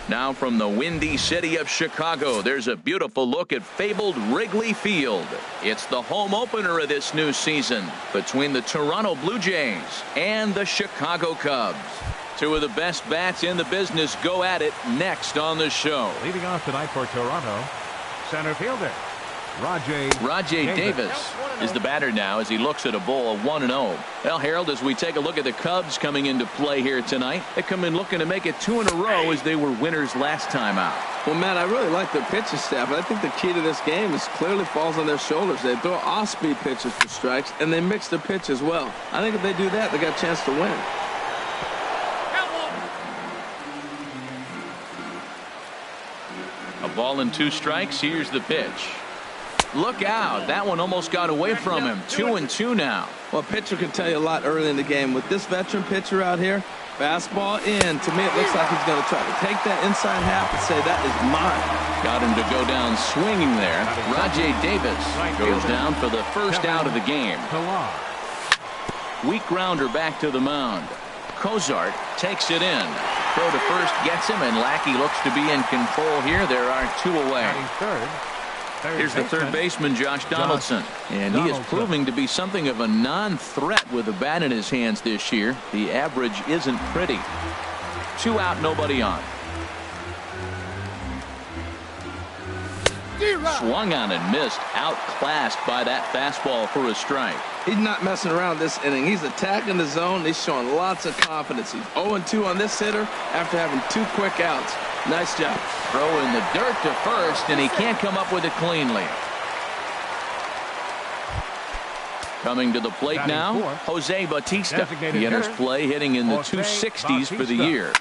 Now from the windy city of Chicago, there's a beautiful look at fabled Wrigley Field. It's the home opener of this new season between the Toronto Blue Jays and the Chicago Cubs. Two of the best bats in the business go at it next on the show. Leading off tonight for Toronto, center fielder Rajay Davis is the batter now as he looks at a bowl of 1-0. Well, Harold, as we take a look at the Cubs coming into play here tonight, they come in looking to make it 2 in a row as they were winners last time out. Well, Matt, I really like their pitching staff. I think the key to this game is clearly falls on their shoulders. They throw off-speed pitches for strikes, and they mix their pitch as well. I think if they do that, they got a chance to win. A ball and 2 strikes. Here's the pitch. Look out. That one almost got away from him. 2-2 now. Well, a pitcher can tell you a lot early in the game. With this veteran pitcher out here, fastball in. To me, it looks like he's going to try to take that inside half and say, that is mine. Got him to go down swinging there. Rajay Davis goes down for the first out of the game. Weak grounder back to the mound. Cozart takes it in. Throw to first gets him, and Lackey looks to be in control here. There are 2 away. Here's the third baseman, Josh Donaldson. And he is proving to be something of a non-threat with the bat in his hands this year. The average isn't pretty. 2 out, nobody on. Swung on and missed. Outclassed by that fastball for a strike. He's not messing around this inning. He's attacking the zone. He's showing lots of confidence. He's 0-2 on this hitter after having 2 quick outs. Nice job. Throw in the dirt to first, and he can't come up with it cleanly. Coming to the plate now, Jose Bautista. He enters play hitting in the 260s for the year.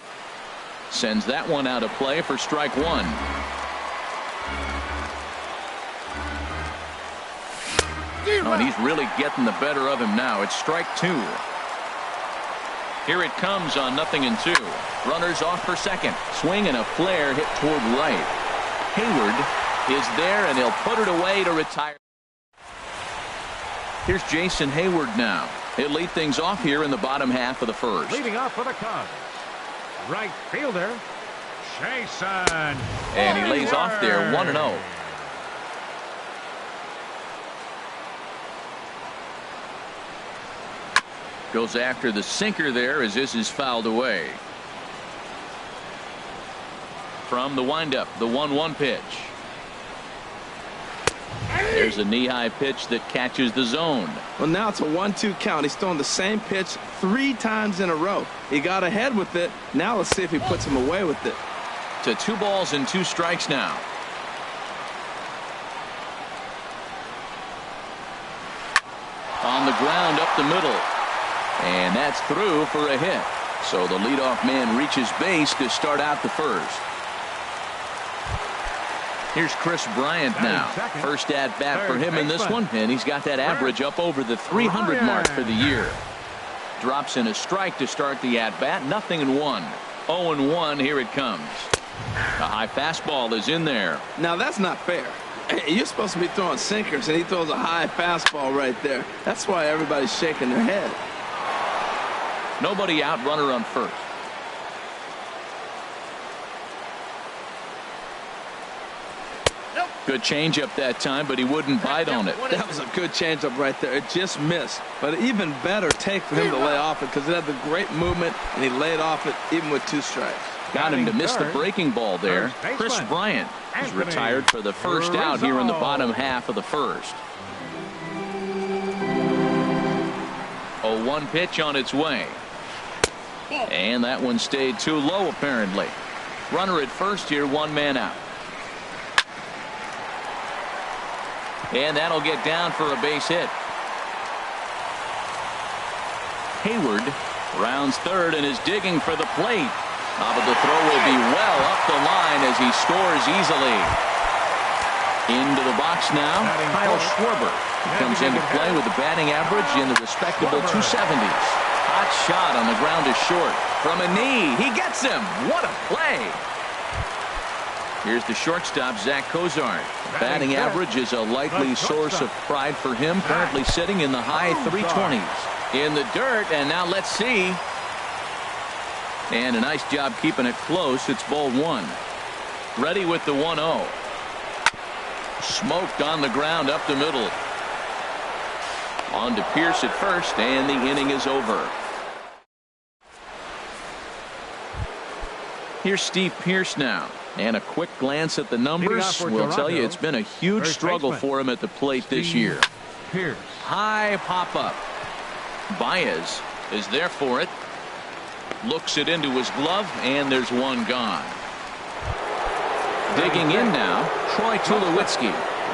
Sends that one out of play for strike 1. Oh, and he's really getting the better of him now. It's strike 2. Here it comes on 0-2. Runners off for second. Swing and a flare hit toward right. Hayward is there, and he'll put it away to retire. Here's Jason Hayward now. He'll lead things off here in the bottom half of the first. Leading off for the Cubs, right fielder Jason. And he lays off there 1-0. Goes after the sinker there as this is fouled away. From the windup, the 1-1 pitch. There's a knee-high pitch that catches the zone. Well, now it's a 1-2 count. He's throwing the same pitch 3 times in a row. He got ahead with it. Now let's see if he puts him away with it. To 2 balls and 2 strikes now. On the ground up the middle. And that's through for a hit. So the leadoff man reaches base to start out the first. Here's Chris Bryant now. First at bat for him in this one, and he's got that average up over the 300 mark for the year. Drops in a strike to start the at bat. 0-1. 0-1. Here it comes. A high fastball is in there. Now that's not fair. You're supposed to be throwing sinkers, and he throws a high fastball right there. That's why everybody's shaking their head. Nobody out, runner on first. Good changeup that time, but he wouldn't bite on it. That was a good changeup right there. It just missed. But even better take for him to lay off it because it had the great movement, and he laid off it even with 2 strikes. Got him to miss the breaking ball there. Chris Bryant is retired for the first out here in the bottom half of the first. 0-1 pitch on its way. And that one stayed too low apparently. Runner at first here, 1 man out. And that'll get down for a base hit. Hayward rounds third and is digging for the plate. But the throw will be well up the line as he scores easily. Into the box now, Kyle Schwarber. He comes into play with a batting average in the respectable 270s. Hot shot on the ground is short. From a knee, he gets him. What a play. Here's the shortstop, Zach Cozart. Batting average is a likely source of pride for him, currently sitting in the high 320s. In the dirt, and now let's see. And a nice job keeping it close. It's ball one. Ready with the 1-0. Smoked on the ground up the middle. On to Pierce at first, and the inning is over. Here's Steve Pierce now. And a quick glance at the numbers will tell you it's been a huge struggle for him at the plate this year. Pierce. High pop-up. Baez is there for it. Looks it into his glove, and there's one gone. Digging in now, Troy Tulowitzki.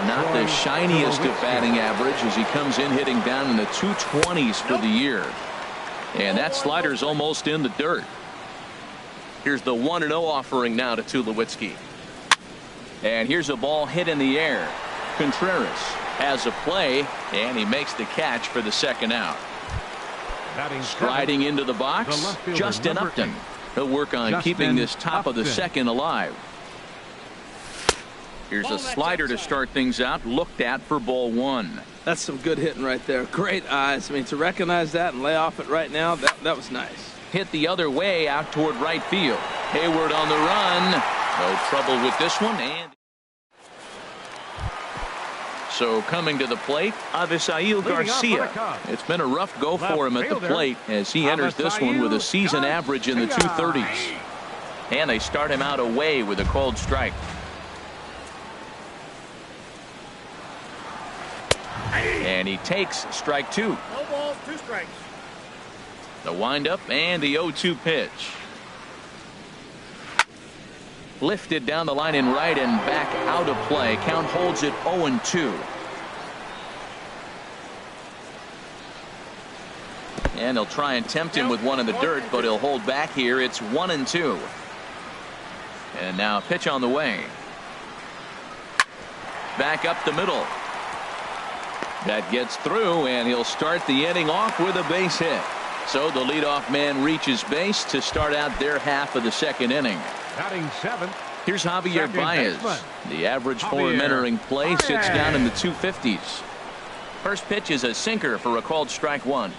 Not the shiniest of batting average as he comes in hitting down in the 220s for the year. And that slider's almost in the dirt. Here's the 1-0 offering now to Tulowitzki. And here's a ball hit in the air. Contreras has a play, and he makes the catch for the second out. Striding into the box, Justin Upton. He'll work on keeping this top of the second alive. Here's a slider to start things out, looked at for ball one. That's some good hitting right there. Great eyes. I mean, to recognize that and lay off it right now, that was nice. Hit the other way out toward right field. Hayward on the run. No trouble with this one. And so coming to the plate, Avisail Garcia. It's been a rough go for him at the plate as he enters this one with a season average in the 230s. And they start him out away with a called strike. And he takes strike two. No balls, 2 strikes. The windup and the 0-2 pitch. Lifted down the line in right and back out of play. Count holds it 0-2. And he'll try and tempt him with one in the dirt, but he'll hold back here. It's 1-2. And now a pitch on the way. Back up the middle. That gets through, and he'll start the inning off with a base hit. So the leadoff man reaches base to start out their half of the second inning. Batting 7th. Here's Javier Baez. The average for him entering play sits down in the 250s. First pitch is a sinker for a called strike one.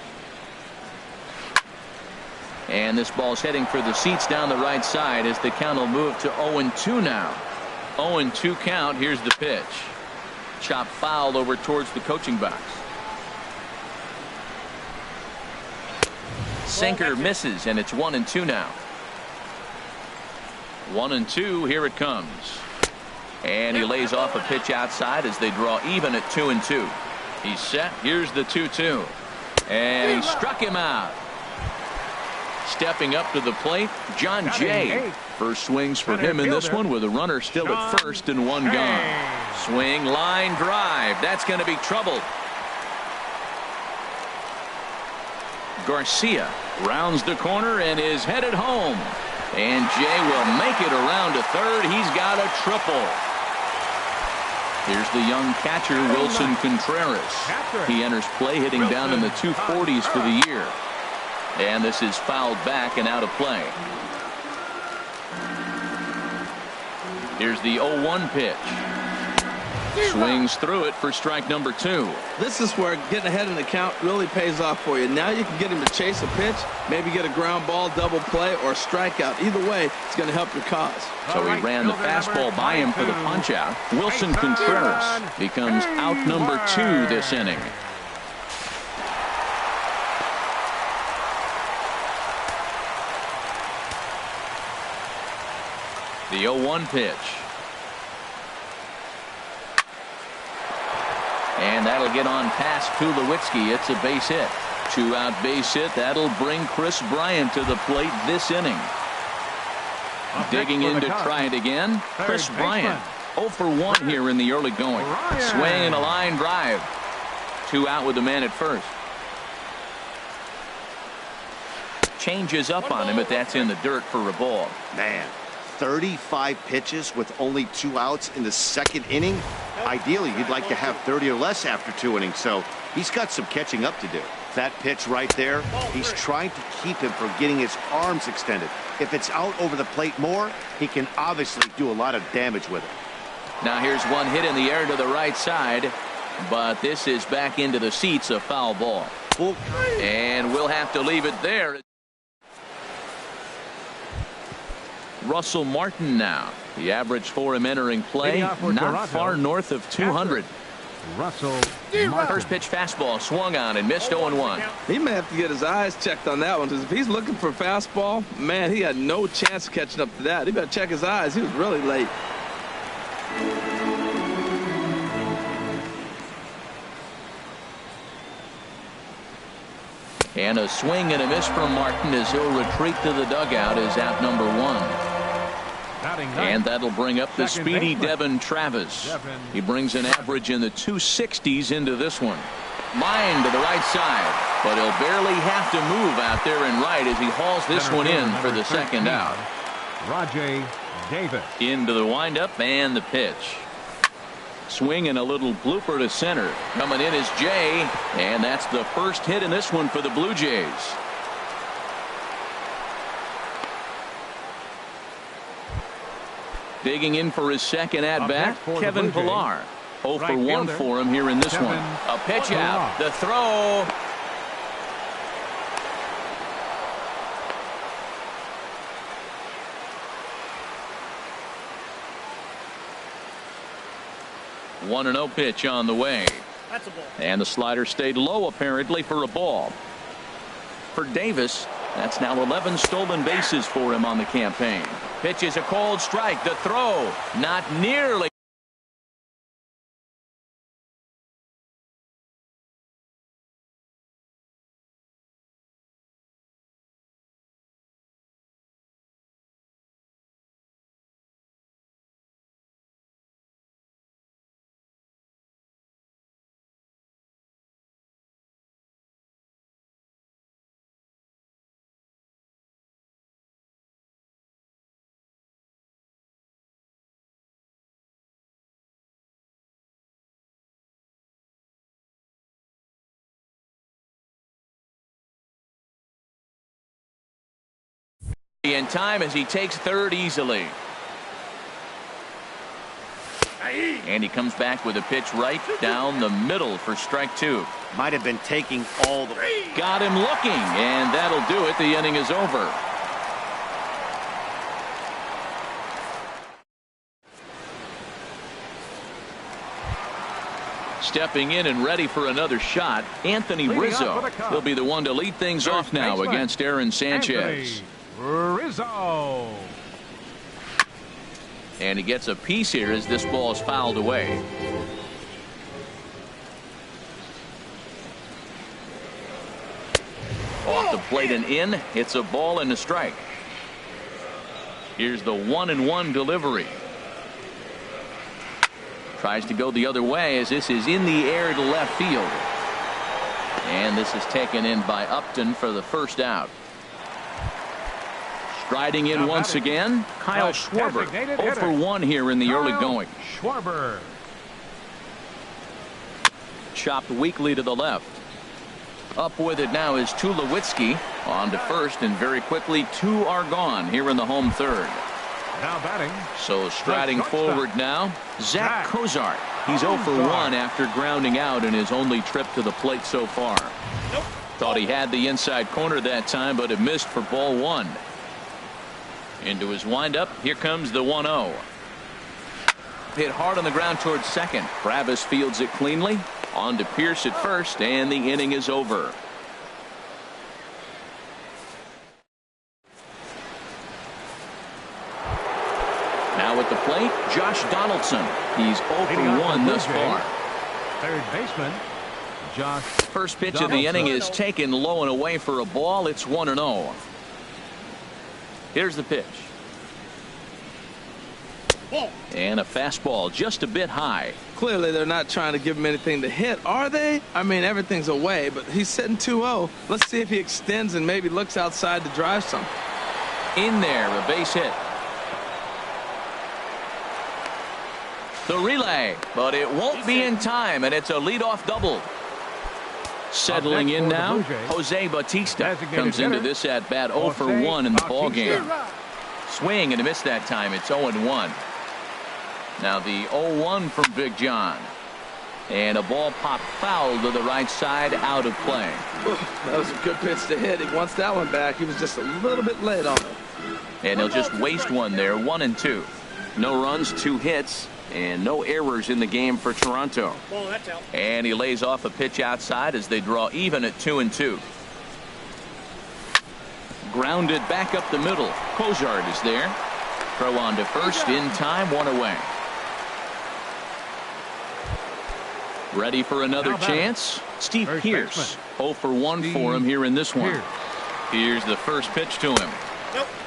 And this ball's heading for the seats down the right side as the count will move to 0-2 now. 0-2 count. Here's the pitch. Chop foul over towards the coaching box. Sinker misses, and it's 1-2 now. 1-2. Here it comes. And he lays off a pitch outside as they draw even at 2-2. He's set. Here's the 2-2. And he struck him out. Stepping up to the plate, John Jay. First swings for him in this one with a runner still at first and one gone. Swing, line drive. That's going to be trouble. Garcia rounds the corner and is headed home. And Jay will make it around to third. He's got a triple. Here's the young catcher, Wilson Contreras. He enters play hitting down in the 240s for the year. And this is fouled back and out of play. Here's the 0-1 pitch. Swings through it for strike number 2. This is where getting ahead in the count really pays off for you. Now you can get him to chase a pitch, maybe get a ground ball, double play, or strikeout. Either way, it's going to help your cause. So he ran the fastball by him for the punch out. Wilson Contreras becomes out number 2 this inning. The 0-1 pitch. And that'll get on past Tulowitzki. It's a base hit. 2-out base hit. That'll bring Chris Bryant to the plate this inning. Digging in to try it again. Chris Bryant 0 for 1 here in the early going. Swing and a line drive. 2 out with the man at first. Changes up on him, but that's in the dirt for a ball. Man, 35 pitches with only 2 outs in the second inning. Ideally, you'd like to have 30 or less after 2 innings, so he's got some catching up to do. That pitch right there, he's trying to keep him from getting his arms extended. If it's out over the plate more, he can obviously do a lot of damage with it. Now here's one hit in the air to the right side, but this is back into the seats, a foul ball. And we'll have to leave it there. Russell Martin now. The average for him entering play, not far north of 200. Russell First pitch fastball swung on and missed 0-1. He may have to get his eyes checked on that one, because if he's looking for fastball, man, he had no chance of catching up to that. He better check his eyes. He was really late. And a swing and a miss from Martin as he'll retreat to the dugout as out number 1. And that'll bring up the speedy Devin Travis. He brings an average in the 260s into this one. Line to the right side, but he'll barely have to move out there in right as he hauls this one in for the second out. Rajay Davis. Into the windup and the pitch. Swing and a little blooper to center. Coming in is Jay, and that's the first hit in this one for the Blue Jays. Digging in for his second at-bat, Kevin Pillar. 0 for 1 for him here in this one. A pitch out. The throw. One 1-0 pitch on the way. That's a ball. And the slider stayed low apparently for a ball. For Davis, that's now 11 stolen bases for him on the campaign. Pitch is a cold strike. The throw not nearly. In time as he takes third easily. And he comes back with a pitch right down the middle for strike 2. Might have been taking all the way. Got him looking, and that'll do it. The inning is over. Stepping in and ready for another shot, Anthony Rizzo. He'll be the one to lead things off now against Aaron Sanchez. Rizzo. And he gets a piece here as this ball is fouled away. Off the plate and in. It's a ball and a strike. Here's the 1-1 delivery. Tries to go the other way as this is in the air to left field. And this is taken in by Upton for the first out. Striding in once again, Kyle Schwarber. 0 for 1 here in the early going. Schwarber. Chopped weakly to the left. Up with it now is Tulowitzki. On to first, and very quickly 2 are gone here in the home third. Now batting. So striding forward now, Zach Cozart. He's 0 for 1 after grounding out in his only trip to the plate so far. Thought he had the inside corner that time, but it missed for ball 1. Into his windup. Here comes the 1-0. Hit hard on the ground towards second. Travis fields it cleanly. On to Pierce at first, and the inning is over. Now at the plate, Josh Donaldson. He's 0 for 1 thus far. Third baseman, Josh. First pitch of the inning is taken low and away for a ball. It's 1-0. Here's the pitch. And a fastball just a bit high. Clearly they're not trying to give him anything to hit, are they? I mean, everything's away, but he's sitting 2-0. Let's see if he extends and maybe looks outside to drive some. In there, a base hit. The relay, but it won't be in time, and it's a leadoff double. Settling in now, Jose Bautista comes into this at bat 0 for 1 in the ball game. Swing and a miss that time. It's 0-1. Now the 0-1 from Big John. And a ball popped foul to the right side, out of play. That was a good pitch to hit. He wants that one back. He was just a little bit late on it. And he'll just waste one there, 1-2. No runs, 2 hits, and no errors in the game for Toronto. And he lays off a pitch outside as they draw even at 2-2. Grounded back up the middle. Cozart is there. Throw on to first in time, 1 away. Ready for another chance? Steve Pearce. 0 for 1 for him here in this one. Here's the first pitch to him.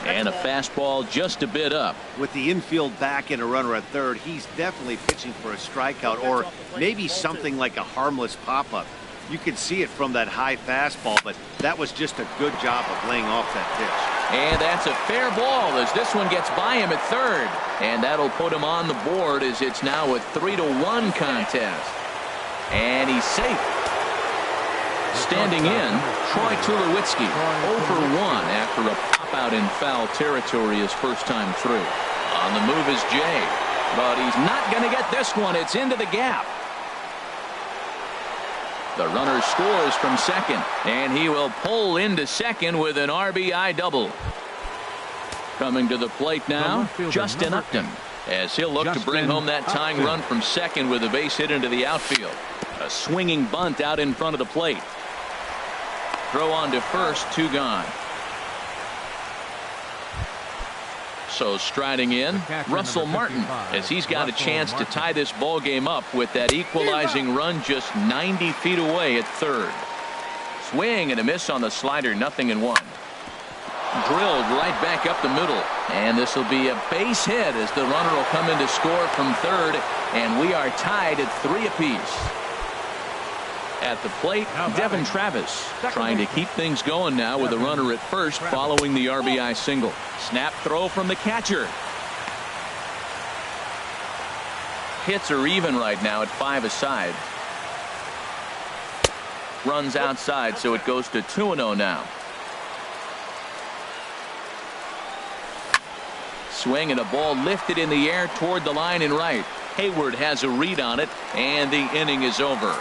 And a fastball just a bit up. With the infield back and a runner at third, he's definitely pitching for a strikeout or maybe something like a harmless pop-up. You could see it from that high fastball, but that was just a good job of laying off that pitch. And that's a fair ball as this one gets by him at third. And that'll put him on the board as it's now a 3-1 contest. And he's safe. Standing in, Troy Tulowitzki, 0 for 1 after a pop-out in foul territory his first time through. On the move is Jay, but he's not going to get this one. It's into the gap. The runner scores from second, and he will pull into second with an RBI double. Coming to the plate now, Justin Upton, as he'll look to bring home that tying run from second with a base hit into the outfield. A swinging bunt out in front of the plate. Throw on to first, 2 gone. So striding in, Russell Martin, as he's got a chance to tie this ball game up with that equalizing run just 90 feet away at third. Swing and a miss on the slider, 0-1. Drilled right back up the middle, and this will be a base hit as the runner will come in to score from third, and we are tied at 3 apiece. At the plate, Devin Travis trying to keep things going now with a runner at first following the RBI single. Snap throw from the catcher. Hits are even right now at 5 aside. Runs outside, so it goes to 2-0 now. Swing and a ball lifted in the air toward the line and right. Hayward has a read on it, and the inning is over.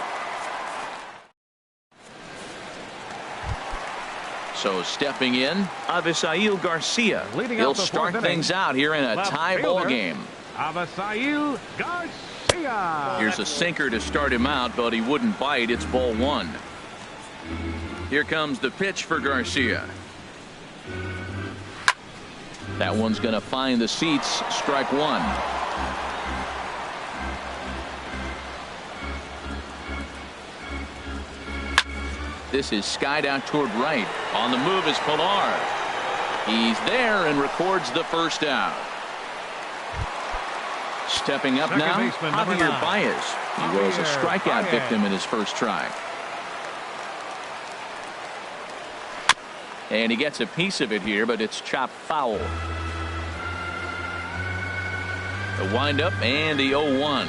So stepping in, Avisail Garcia. He'll start things out here in a tie ball game. Avisail Garcia. Here's a sinker to start him out, but he wouldn't bite. It's ball 1. Here comes the pitch for Garcia. That one's going to find the seats. Strike 1. This is skied out toward right. On the move is Pilar. He's there and records the first out. Stepping up now, Javier Baez. He was a strikeout victim in his first try. And he gets a piece of it here, but it's chopped foul. The windup and the 0-1.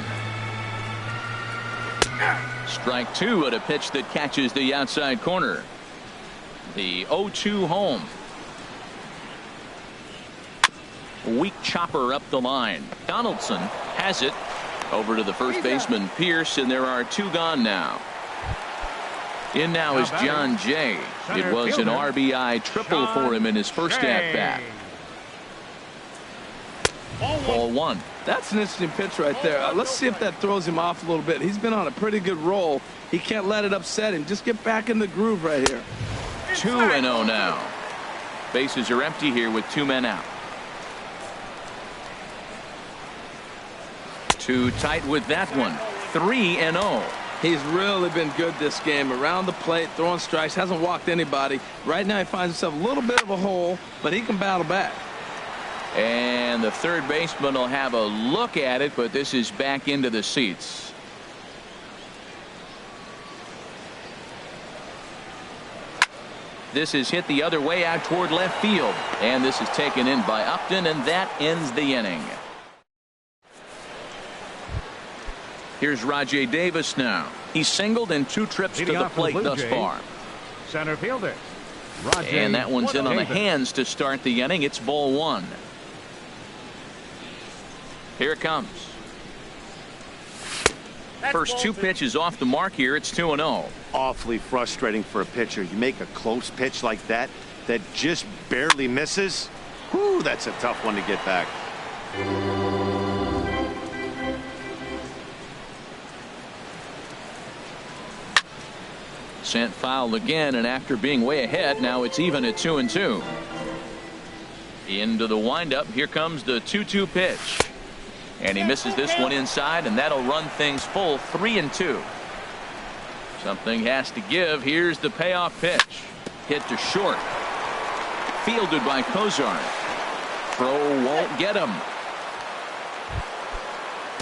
Strike 2 at a pitch that catches the outside corner. The 0-2 home. Weak chopper up the line. Donaldson has it over to the first baseman Pierce, and there are 2 gone now. In now is John Jay. It was an RBI triple for him in his first at bat. Ball 1. That's an interesting pitch right there. Let's see if that throws him off a little bit. He's been on a pretty good roll. He can't let it upset him. Just get back in the groove right here. 2-0 now. Bases are empty here with 2 men out. Too tight with that one. 3-0. He's really been good this game. Around the plate, throwing strikes, hasn't walked anybody. Right now he finds himself a little bit of a hole, but he can battle back. And the third baseman will have a look at it, but this is back into the seats. This is hit the other way out toward left field, and this is taken in by Upton, and that ends the inning. Here's Rajay Davis now. He's singled in 2 trips to the plate thus far. Center fielder. And that one's in on the hands to start the inning. It's ball 1. Here it comes. First two pitches off the mark here. It's 2-0. Awfully frustrating for a pitcher. You make a close pitch like that just barely misses. Whew, that's a tough one to get back. Sent foul again, and after being way ahead, now it's even at 2-2. Into the windup. Here comes the 2-2 pitch. And he misses this one inside, and that'll run things full 3-2. Something has to give. Here's the payoff pitch. Hit to short. Fielded by Kozar. Throw won't get him.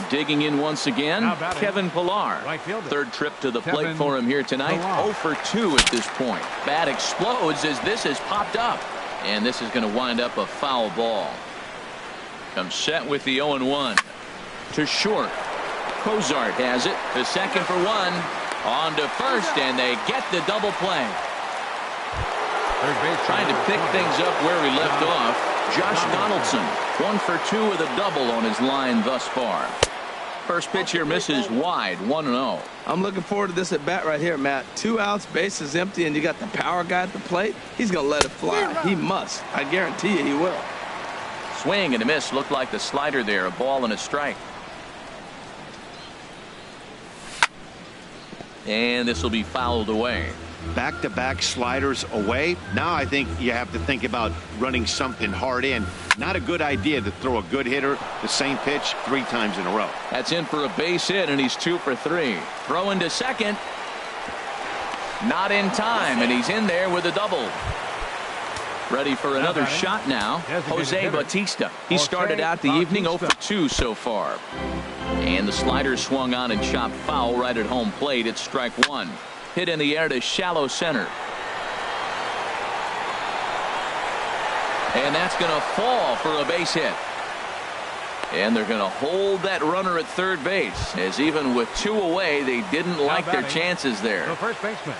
Digging in once again, Kevin Pillar. Third trip to the plate for him here tonight. 0 for 2 at this point. Bat explodes as this has popped up. And this is going to wind up a foul ball. Comes set with the 0-1. To short. Kozart has it. To second for one. On to first, and they get the double play. Trying to pick things up where we left off. Josh Donaldson, 1 for 2 with a double on his line thus far. First pitch here misses wide, 1-0. I'm looking forward to this at bat right here, Matt. 2 outs, base is empty, and you got the power guy at the plate. He's going to let it fly. He must. I guarantee you he will. Swing and a miss. Looked like the slider there. A ball and a strike. And this will be fouled away. Back-to-back sliders away. Now I think you have to think about running something hard in. Not a good idea to throw a good hitter the same pitch 3 times in a row. That's in for a base hit, and he's 2 for 3. Throwing to second. Not in time, and he's in there with a double. Ready for another shot now. Jose Bautista. He started out the evening 0 for 2 so far. And the slider swung on and chopped foul right at home plate. It's strike 1. Hit in the air to shallow center. And that's going to fall for a base hit. And they're going to hold that runner at third base, as even with 2 away, they didn't like their chances there. The first baseman,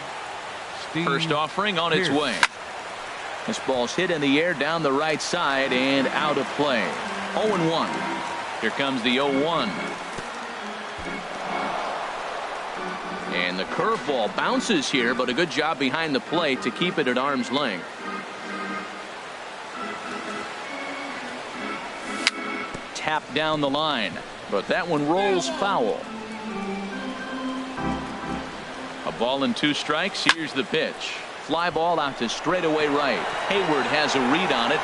First offering on its way. This ball's hit in the air down the right side and out of play. 0-1. Here comes the 0-1. And the curveball bounces here, but a good job behind the plate to keep it at arm's length. Tap down the line, but that one rolls foul. A ball and 2 strikes. Here's the pitch. Fly ball out to straightaway right. Hayward has a read on it,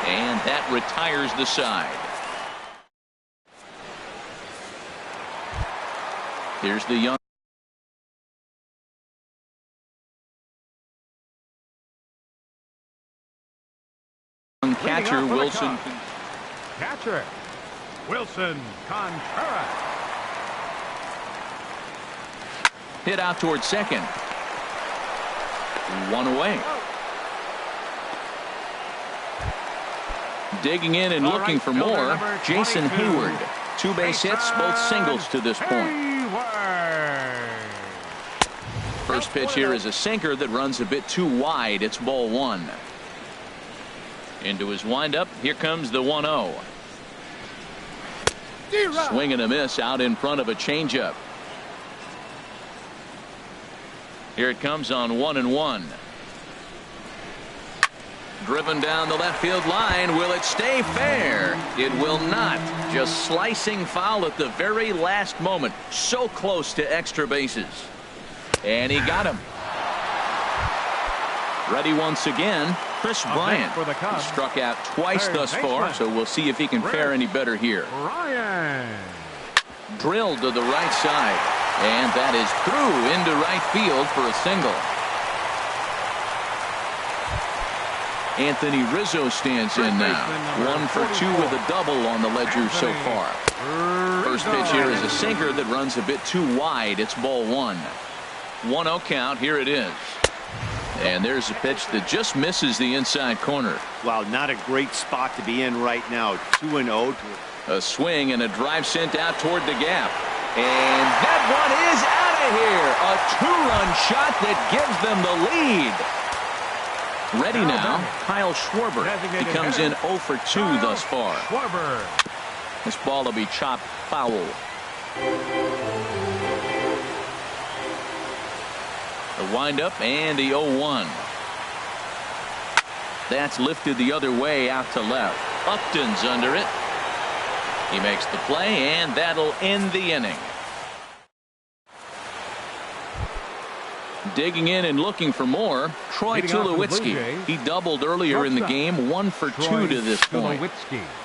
and that retires the side. Here's the young catcher Wilson. catcher, Wilson Contreras. Hit out towards second. 1 away. Digging in and looking for more. Jason Hayward. 2 base hits, both singles to this point. First pitch here is a sinker that runs a bit too wide. It's ball 1. Into his windup. Here comes the 1-0. Swing and a miss out in front of a changeup. Here it comes on 1-1. Driven down the left field line. Will it stay fair? It will not. Just slicing foul at the very last moment. So close to extra bases. And he got him. Ready once again. Chris Bryant. He struck out twice thus far, so we'll see if he can fare any better here. Drilled to the right side. And that is through into right field for a single. Anthony Rizzo stands in now. 1 for 2 with a double on the ledger so far. First pitch here is a sinker that runs a bit too wide. It's ball 1. 1-0 count. Here it is. And there's a pitch that just misses the inside corner. Wow, not a great spot to be in right now. 2-0. A swing and a drive sent out toward the gap. And that one is out of here. A 2-run shot that gives them the lead. Ready now, Kyle Schwarber. He comes in 0 for 2 thus far. This ball will be chopped foul. The windup and the 0-1. That's lifted the other way out to left. Upton's under it. He makes the play, and that'll end the inning. Digging in and looking for more, Troy Tulowitzki. He doubled earlier in the game, 1 for 2 to this point.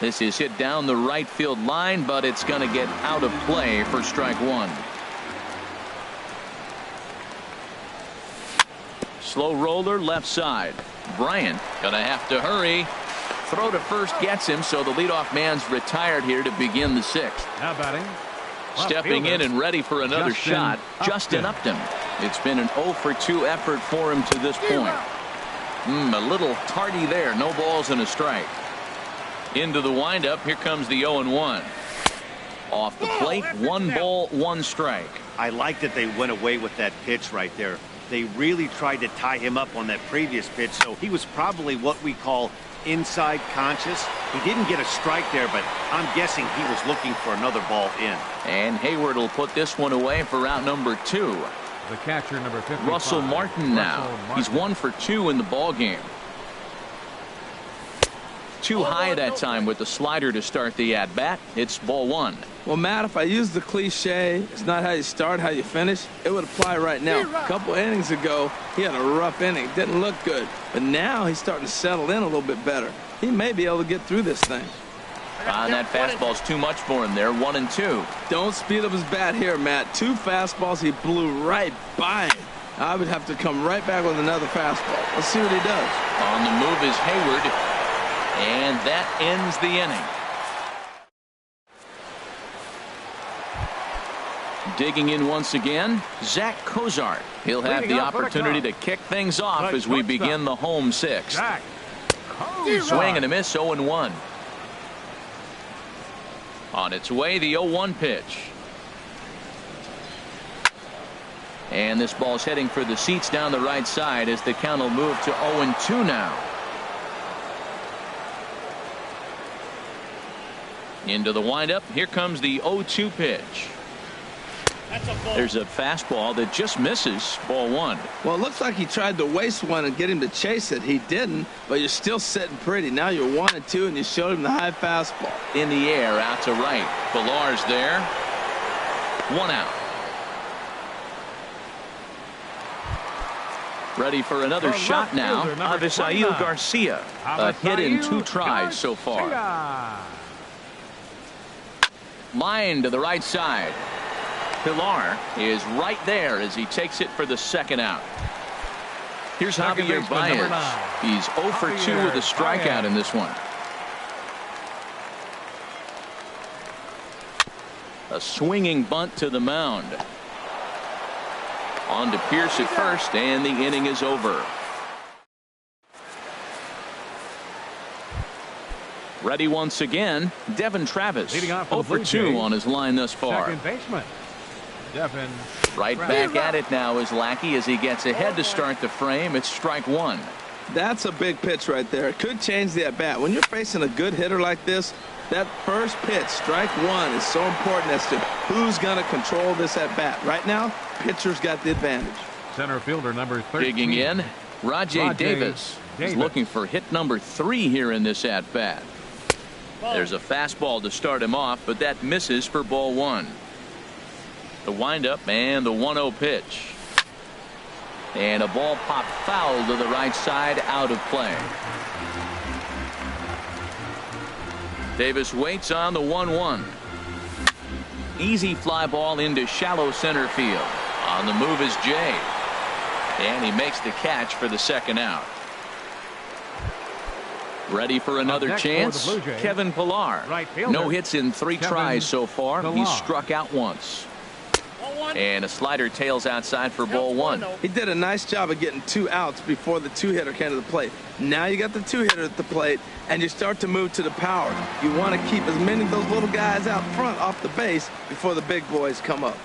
This is hit down the right field line, but it's going to get out of play for strike 1. Slow roller left side. Bryant going to have to hurry. Throw to first gets him, so the leadoff man's retired here to begin the 6th. Now batting. Stepping in and ready for another shot, Justin Upton. It's been an 0 for 2 effort for him to this point. A little tardy there. No balls and a strike. Into the windup. Here comes the 0-1. Off the plate, 1 ball, 1 strike. I like that they went away with that pitch right there. They really tried to tie him up on that previous pitch, so he was probably what we call inside conscious. He didn't get a strike there, but I'm guessing he was looking for another ball in. And Hayward will put this one away for out number 2. The catcher, number 55. Russell Martin now. He's 1 for 2 in the ball game. Too high that time with the slider to start the at bat. It's ball 1. Well, Matt, if I use the cliche, it's not how you start, how you finish, it would apply right now. A couple innings ago, he had a rough inning. Didn't look good. But now he's starting to settle in a little bit better. He may be able to get through this thing. That fastball's too much for him there. 1-2. Don't speed up his bat here, Matt. 2 fastballs, he blew right by him. I would have to come right back with another fastball. Let's see what he does. On the move is Hayward. And that ends the inning. Digging in once again, Zach Cozart. He'll have the opportunity to kick things off as we begin the home 6th. Swing and a miss, 0-1. On its way, the 0-1 pitch. And this ball's heading for the seats down the right side as the count will move to 0-2 now. Into the windup. Here comes the 0-2 pitch. There's a fastball that just misses. Ball 1. Well, it looks like he tried to waste one and get him to chase it. He didn't, but you're still sitting pretty. Now you're 1-2, and you showed him the high fastball. In the air, out to right. Pilar's there. 1 out. Ready for another shot now. Avisail Garcia. A hit in 2 tries so far. Line to the right side. Pilar is right there as he takes it for the 2nd out. Here's Javier Baez. He's 0 for 2 with a strikeout in this one. A swinging bunt to the mound. On to Pierce at first, and the inning is over. Ready once again, Devin Travis. 0 for 2 on his line thus far. Second baseman, Devin right back at it now is Lackey as he gets ahead to start the frame. It's strike 1. That's a big pitch right there. It could change the at bat. When you're facing a good hitter like this, that first pitch, strike 1, is so important as to who's going to control this at bat. Right now, pitcher's got the advantage. Center fielder number 13. Digging in, Rajay Davis is looking for hit number 3 here in this at bat. There's a fastball to start him off, but that misses for ball 1. The windup and the 1-0 pitch. And a ball popped foul to the right side, out of play. Davis waits on the 1-1. Easy fly ball into shallow center field. On the move is Jay. And he makes the catch for the 2nd out. Ready for another chance. Kevin Pilar. No hits in 3 tries so far. He's struck out once. And a slider tails outside for ball 1. He did a nice job of getting 2 outs before the 2-hitter came to the plate. Now you got the 2-hitter at the plate, and you start to move to the power. You want to keep as many of those little guys out front off the base before the big boys come up.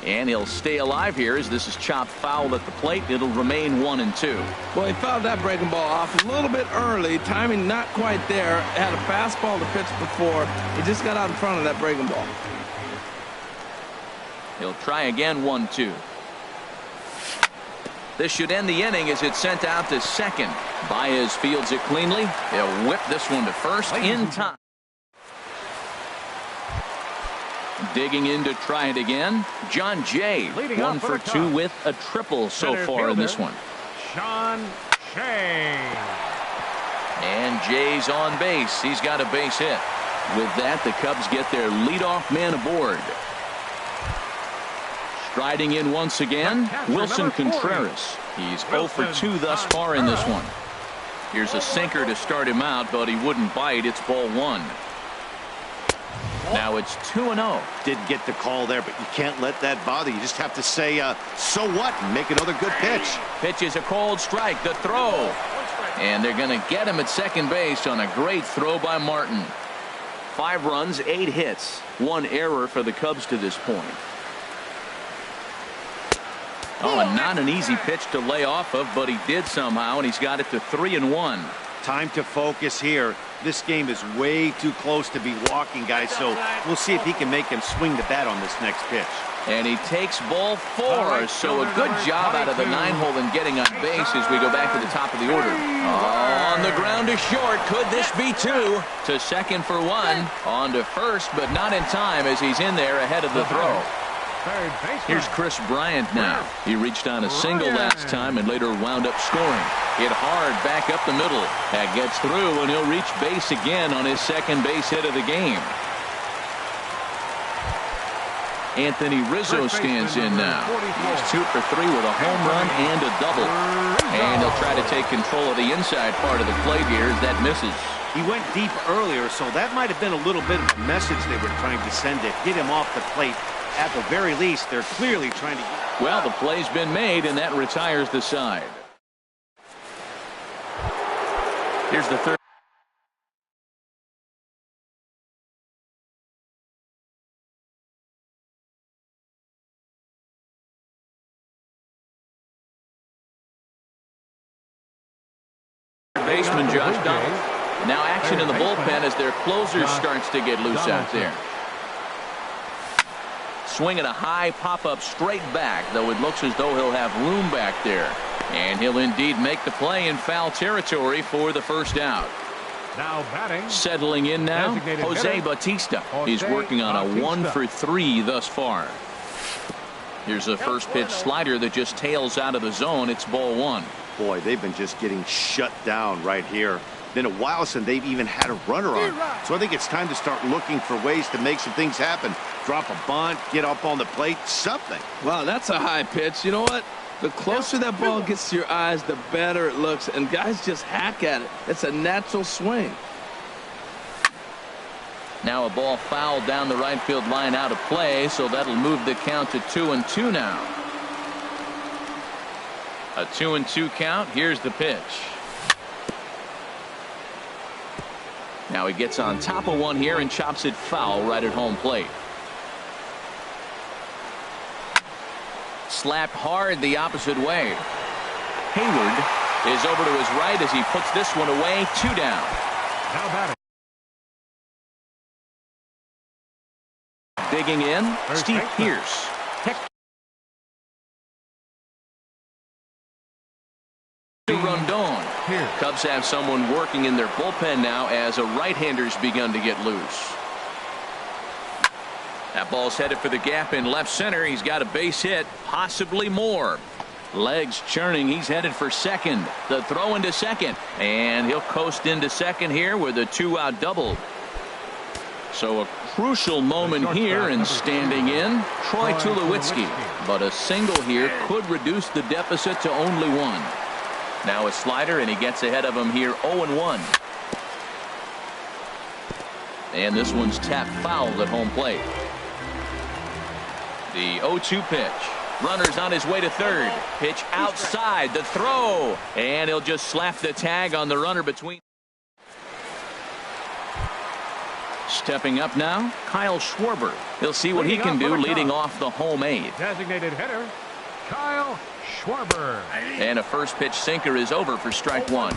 And he'll stay alive here as this is chopped foul at the plate. It'll remain 1-2. Well, he fouled that breaking ball off a little bit early. Timing not quite there. Had a fastball to pitch before. He just got out in front of that breaking ball. He'll try again, 1-2. This should end the inning as it's sent out to second. Baez fields it cleanly. He'll whip this one to first in time. Digging in to try it again. John Jay, 1 for 2 with a triple so far in this one. Sean Shea. And Jay's on base. He's got a base hit. With that, the Cubs get their leadoff man aboard. Striding in once again, Wilson Contreras. He's 0 for 2 thus far in this one. Here's a sinker to start him out, but he wouldn't bite. It's ball 1. Now it's 2-0. Didn't get the call there, but you can't let that bother. You just have to say, so what, and make another good pitch. Pitch is a cold strike. The throw. And they're going to get him at second base on a great throw by Martin. 5 runs, 8 hits. 1 error for the Cubs to this point. Oh, and not an easy pitch to lay off of, but he did somehow, and he's got it to 3-1. Time to focus here. This game is way too close to be walking, guys, so we'll see if he can make him swing the bat on this next pitch. And he takes ball 4, so a good job out of the 9-hole in getting on base as we go back to the top of the order. On the ground to short. Could this be 2? To second for 1. On to first, but not in time as he's in there ahead of the throw. Here's Chris Bryant now. He reached on a single last time and later wound up scoring. Hit hard back up the middle. That gets through, and he'll reach base again on his second base hit of the game. Anthony Rizzo stands in now. He's 2 for 3 with a home run and a double. And he'll try to take control of the inside part of the plate here as that misses. He went deep earlier, so that might have been a little bit of a message they were trying to send to hit him off the plate. At the very least, they're clearly trying to... Well, the play's been made, and that retires the side. Here's the third. Baseman Josh Donald. Now action in the bullpen as their closer starts to get loose out there. Swinging a high pop-up straight back, though it looks as though he'll have room back there. And he'll indeed make the play in foul territory for the first out. Now batting. Settling in now, Jose Bautista. He's working on a 1 for 3 thus far. Here's a first pitch slider that just tails out of the zone. It's ball 1. Boy, they've been just getting shut down right here. Been a while since they've even had a runner on. So I think it's time to start looking for ways to make some things happen. Drop a bunt, get up on the plate, something. Wow, that's a high pitch. You know what? The closer that ball gets to your eyes, the better it looks. And guys just hack at it. It's a natural swing. Now a ball fouled down the right field line out of play, so that'll move the count to 2-2 now. A 2-2 count. Here's the pitch. Now he gets on top of one here and chops it foul right at home plate. Slapped hard the opposite way. Hayward is over to his right as he puts this one away. 2 down. Now batting. Digging in, Steve Pearce. Rondon. Cubs have someone working in their bullpen now as a right-hander's begun to get loose. That ball's headed for the gap in left center. He's got a base hit, possibly more. Legs churning. He's headed for second. The throw into second, and he'll coast into second here with a 2-out double. So a crucial moment here, and standing in, Troy Tulowitzki. But a single here could reduce the deficit to only 1. Now a slider, and he gets ahead of him here 0-1. And this one's tapped foul at home plate. The 0-2 pitch. Runner's on his way to third. Pitch outside. The throw. And he'll just slap the tag on the runner between. Stepping up now, Kyle Schwarber. He'll see what he can do leading off the home 8th. Designated hitter, Kyle Schwarber. And a first pitch sinker is over for strike 1.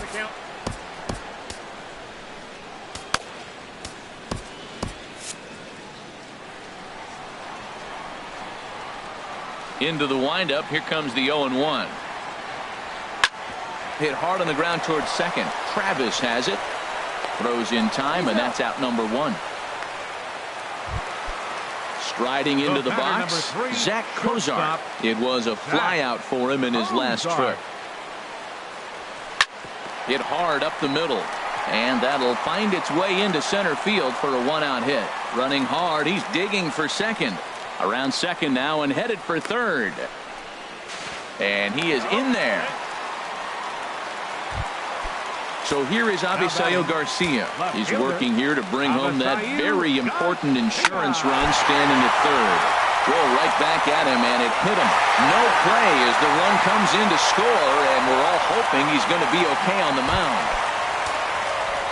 Into the windup. Here comes the 0-1. Hit hard on the ground towards second. Travis has it. Throws in time, and that's out number 1. Striding into the box, Zach Kozar. It was a fly out for him in his last trip. Hit hard up the middle, and that'll find its way into center field for a 1-out hit. Running hard, he's digging for second. Around second now and headed for third. And he is in there. So here is Avisail Garcia. He's working here to bring home that very important insurance run, standing at third. Roll right back at him, and it hit him. No play as the run comes in to score, and we're all hoping he's going to be okay on the mound.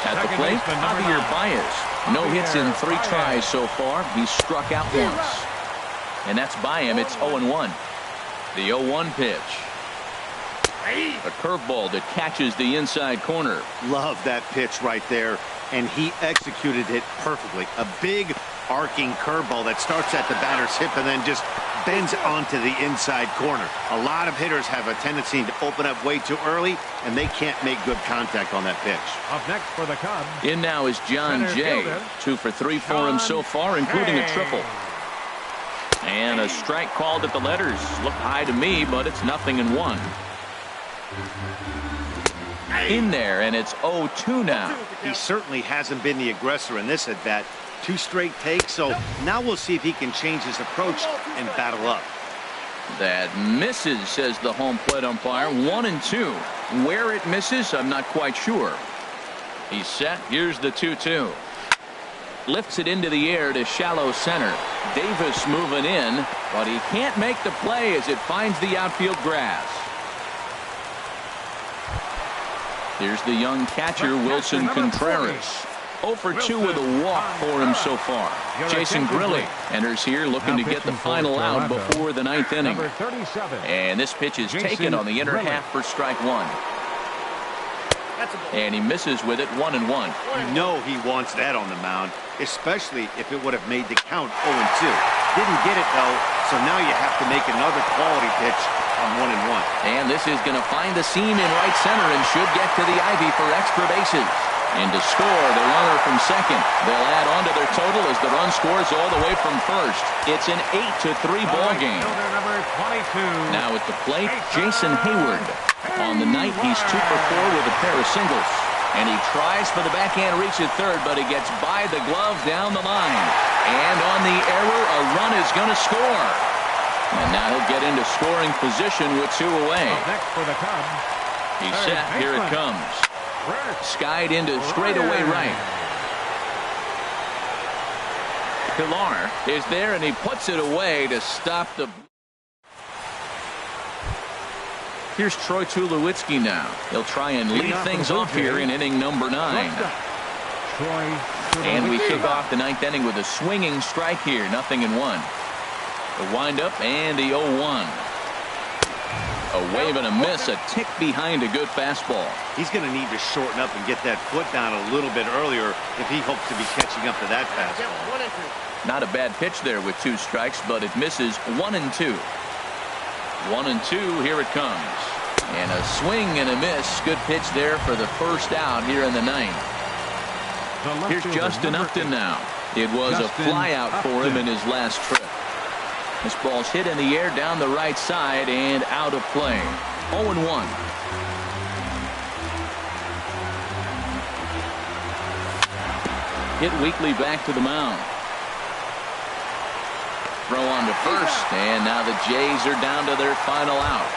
At the plate, Javier Baez. No hits in 3 tries so far. He's struck out once. And that's by him. It's 0-1. The 0-1 pitch. A curveball that catches the inside corner. Love that pitch right there, and he executed it perfectly. A big arcing curveball that starts at the batter's hip and then just bends onto the inside corner. A lot of hitters have a tendency to open up way too early, and they can't make good contact on that pitch. Up next for the Cubs. In now is John Jay. 2 for 3 for him so far, including a triple. And a strike called at the letters. Look high to me, but it's 0-1. In there, and it's 0-2 now. He certainly hasn't been the aggressor in this at bat. 2 straight takes, so now we'll see if he can change his approach and battle up. That misses, says the home plate umpire. 1-2. Where it misses, I'm not quite sure. He's set. Here's the 2-2. Lifts it into the air to shallow center. Davis moving in, but he can't make the play as it finds the outfield grass. Here's the young catcher, Wilson Contreras. 0 for 2 with a walk for him so far. Jason Grilli enters here looking to get the final out before the 9th inning. And this pitch is taken on the inner half for strike 1. And he misses with it. 1-1. You know he wants that on the mound, especially if it would have made the count 0-2. Didn't get it, though, so now you have to make another quality pitch on 1-1. And this is going to find the seam in right center and should get to the ivy for extra bases. And to score, the runner from second. They'll add on to their total as the run scores all the way from first. It's an 8-3 ball game. Now at the plate, Jason Hayward. On the night, he's 2 for 4 with a pair of singles. And he tries for the backhand reach at third, but he gets by the glove down the line. And on the error, a run is going to score. And now he'll get into scoring position with 2 away. Next for the Cubs. He's set. Here it comes. Skied into straightaway right. Pilar is there, and he puts it away to stop the. Here's Troy Tulowitzki now. He'll try and lead things off here in inning number 9. And we kick off the 9th inning with a swinging strike here. 0-1. The windup and the 0-1. A wave and a miss, a tick behind a good fastball. He's going to need to shorten up and get that foot down a little bit earlier if he hopes to be catching up to that fastball. Not a bad pitch there with 2 strikes, but it misses. 1-2. 1-2, here it comes. And a swing and a miss. Good pitch there for the first out here in the 9th. Here's Justin Upton now. It was a fly out for him in his last trip. This ball's hit in the air down the right side and out of play. 0-1. Hit weakly back to the mound. Throw on to first, and now the Jays are down to their final out.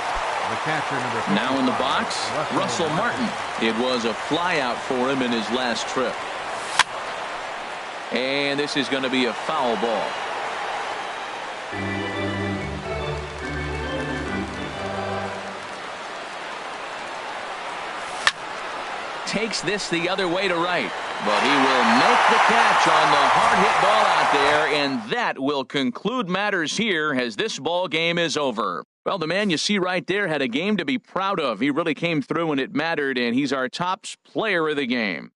Now in the box, Russell Martin. It was a fly out for him in his last trip. And this is going to be a foul ball. takes this the other way to right. But he will make the catch on the hard hit ball out there, and that will conclude matters here as this ball game is over. Well, the man you see right there had a game to be proud of. He really came through when it mattered, and he's our top player of the game.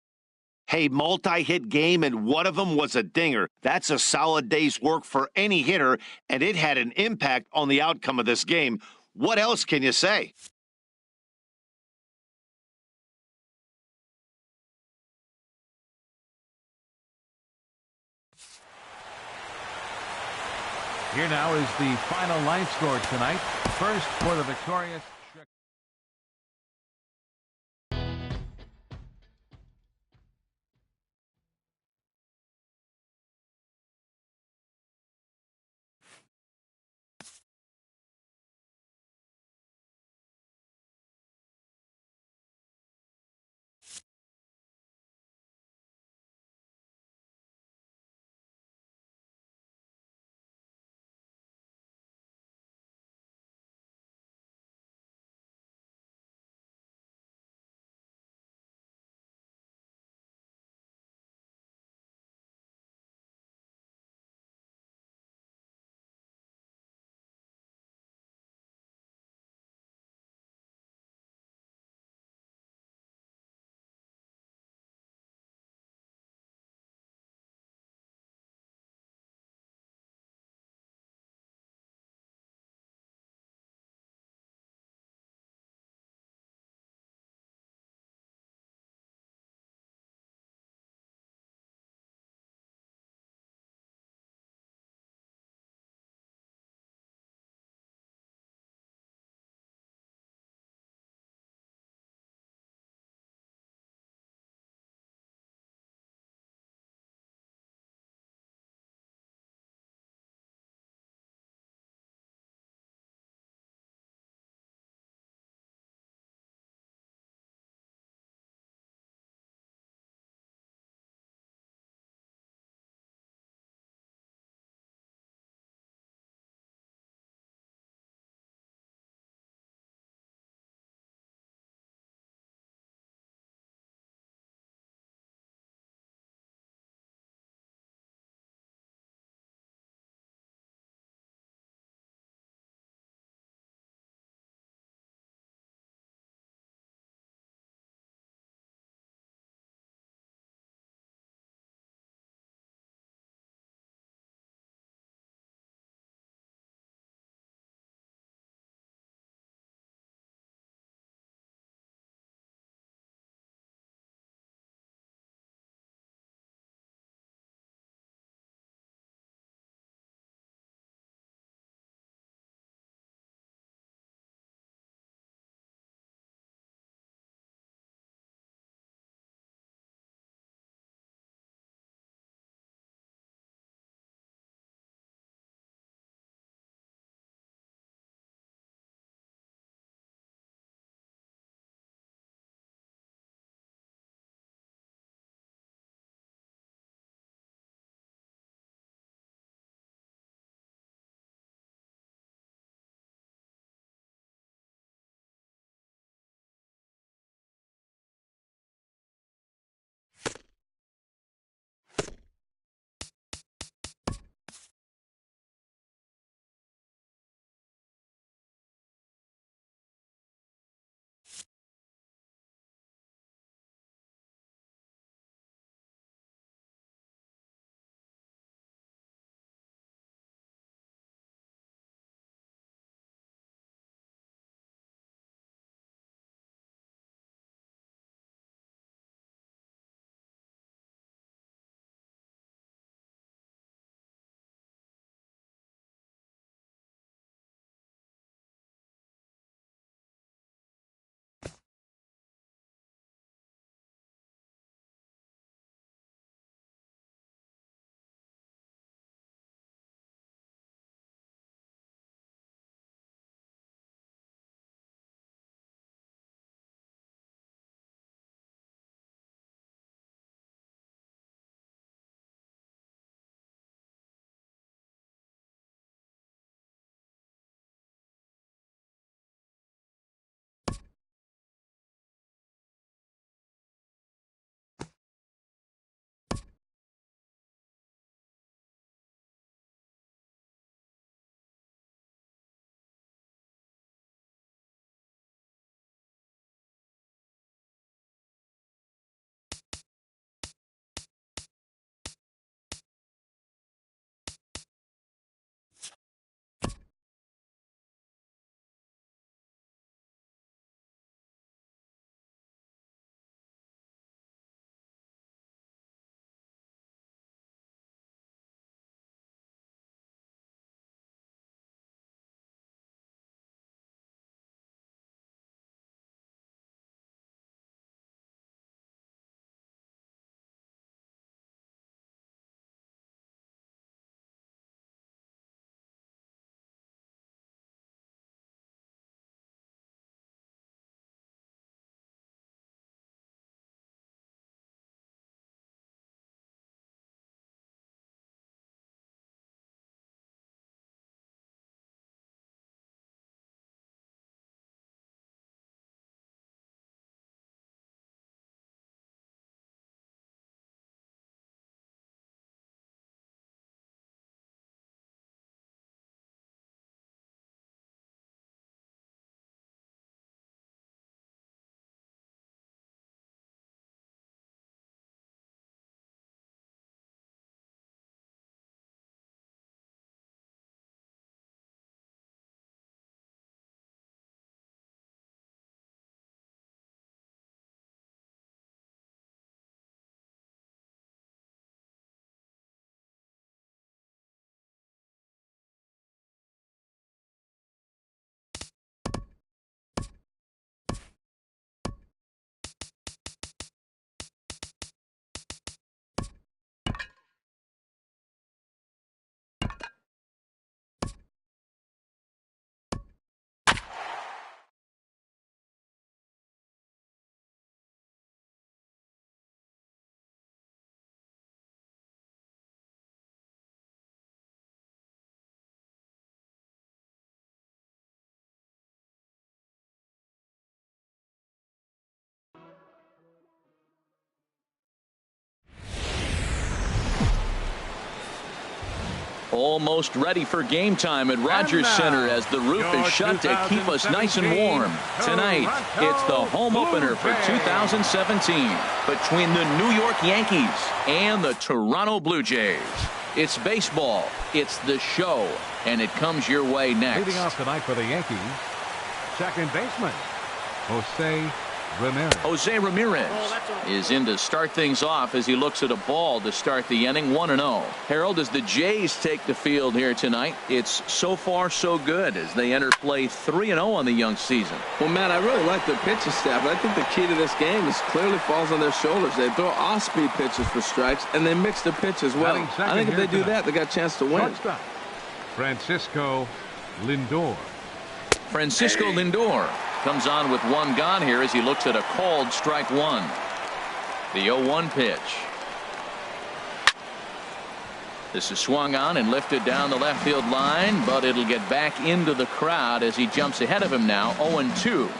Hey, multi-hit game, and one of them was a dinger. That's a solid day's work for any hitter, and it had an impact on the outcome of this game. What else can you say? Here now is the final line score tonight. First for the victorious Almost ready for game time at Rogers Center as the roof is shut to keep us nice and warm. Tonight, it's the home opener for 2017 between the New York Yankees and the Toronto Blue Jays. It's baseball, it's the show, and it comes your way next. Leading off tonight for the Yankees, second baseman, Jose Ramirez is in to start things off as he looks at a ball to start the inning. 1-0. Harold, as the Jays take the field here tonight, it's so far so good as they enter play 3-0 on the young season. Well, Matt, I really like their pitching staff, but I think the key to this game is clearly falls on their shoulders. They throw off-speed pitches for strikes, and they mix the pitch as well. I think if they do that, they got a chance to win. Francisco Lindor. Lindor comes on with one gone here as he looks at a called strike one. The 0-1 pitch. This is swung on and lifted down the left field line, but it'll get back into the crowd as he jumps ahead of him now. 0-2.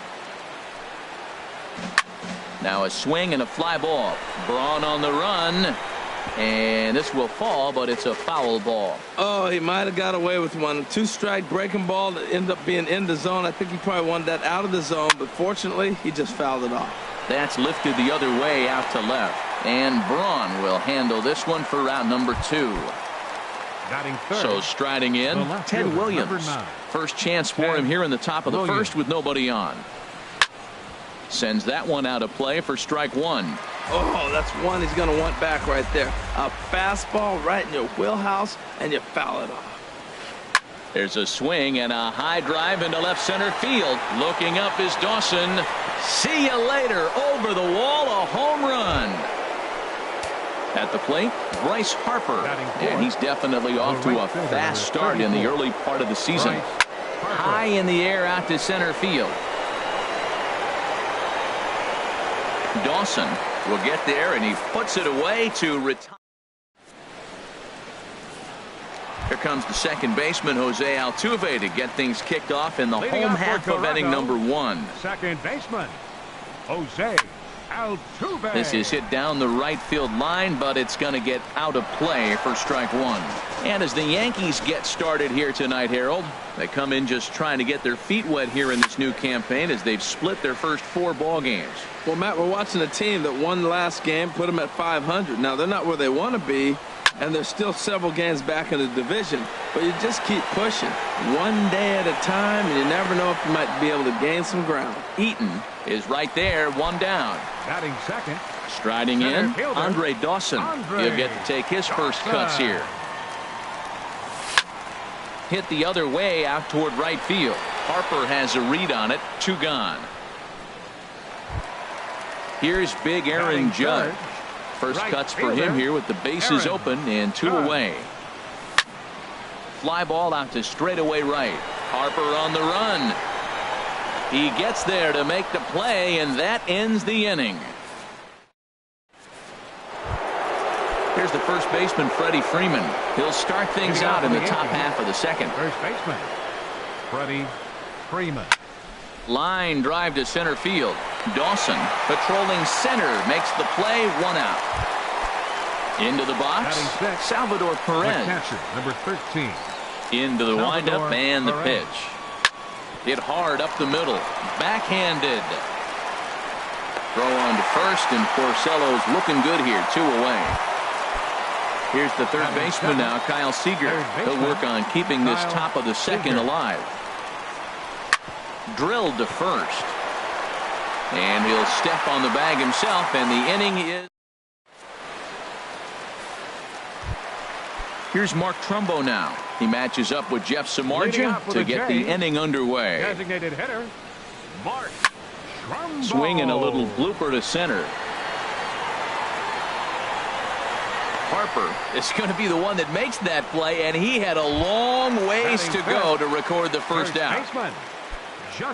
Now a swing and a fly ball. Braun on the run. And this will fall, but it's a foul ball. Oh, he might have got away with one. 2-strike breaking ball that ended up being in the zone. I think he probably wanted that out of the zone, but fortunately, he just fouled it off. That's lifted the other way out to left. And Braun will handle this one for round number 2. So striding in, Ted Williams. First chance for him here in the top of the first with nobody on. Sends that one out of play for strike one. Oh, that's one he's going to want back right there. A fastball right in your wheelhouse, and you foul it off. There's a swing and a high drive into left center field. Looking up is Dawson. See you later. Over the wall, a home run. At the plate, Bryce Harper. And he's definitely off to a fast start in the early part of the season. High in the air out to center field. Dawson will get there, and he puts it away to retire. Here comes the second baseman, Jose Altuve, to get things kicked off in the home half of inning number 1. Second baseman, Jose Altuve. This is hit down the right field line, but it's going to get out of play for strike one. And as the Yankees get started here tonight, Harold, they come in just trying to get their feet wet here in this new campaign as they've split their first 4 ball games. Well, Matt, we're watching a team that won the last game, put them at 500. Now, they're not where they want to be, and they're still several games back in the division, but you just keep pushing one day at a time, and you never know if you might be able to gain some ground. Eaton is right there, one down. Batting second. Striding in, Andre Dawson. He'll get to take his first cuts here. Hit the other way out toward right field. Harper has a read on it. 2 gone. Here's big Aaron Judge. First cuts for him here with the bases open and 2 away. Fly ball out to straightaway right. Harper on the run. He gets there to make the play, and that ends the inning. Here's the first baseman, Freddie Freeman. He'll start things out in the top half of the second. First baseman, Freddie Freeman. Line drive to center field. Dawson patrolling center makes the play, 1 out. Into the box, Salvador Perez. Number 13. Into the windup and the pitch. Hit hard up the middle. Backhanded. Throw on to first, and Porcello's looking good here. 2 away. Here's the third baseman now, Kyle Seager. He'll work on keeping this top of the second alive. Drilled to first. And he'll step on the bag himself, and the inning is. Here's Mark Trumbo now. He matches up with Jeff Samardzija to get the inning underway. Designated hitter, Mark Trumbo. Swinging a little blooper to center. Harper is going to be the one that makes that play, and he had a long ways to go to record the first out.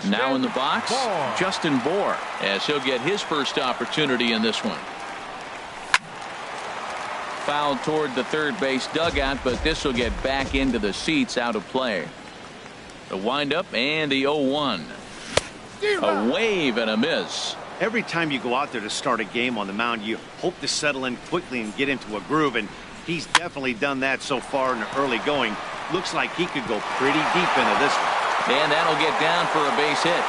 Now in the box, Justin Bour, as he'll get his first opportunity in this one. Fouled toward the third base dugout, but this will get back into the seats, out of play. The windup and the 0-1. A wave and a miss. Every time you go out there to start a game on the mound, you hope to settle in quickly and get into a groove, and He's definitely done that so far in the early going. Looks like he could go pretty deep into this one. And that'll get down for a base hit.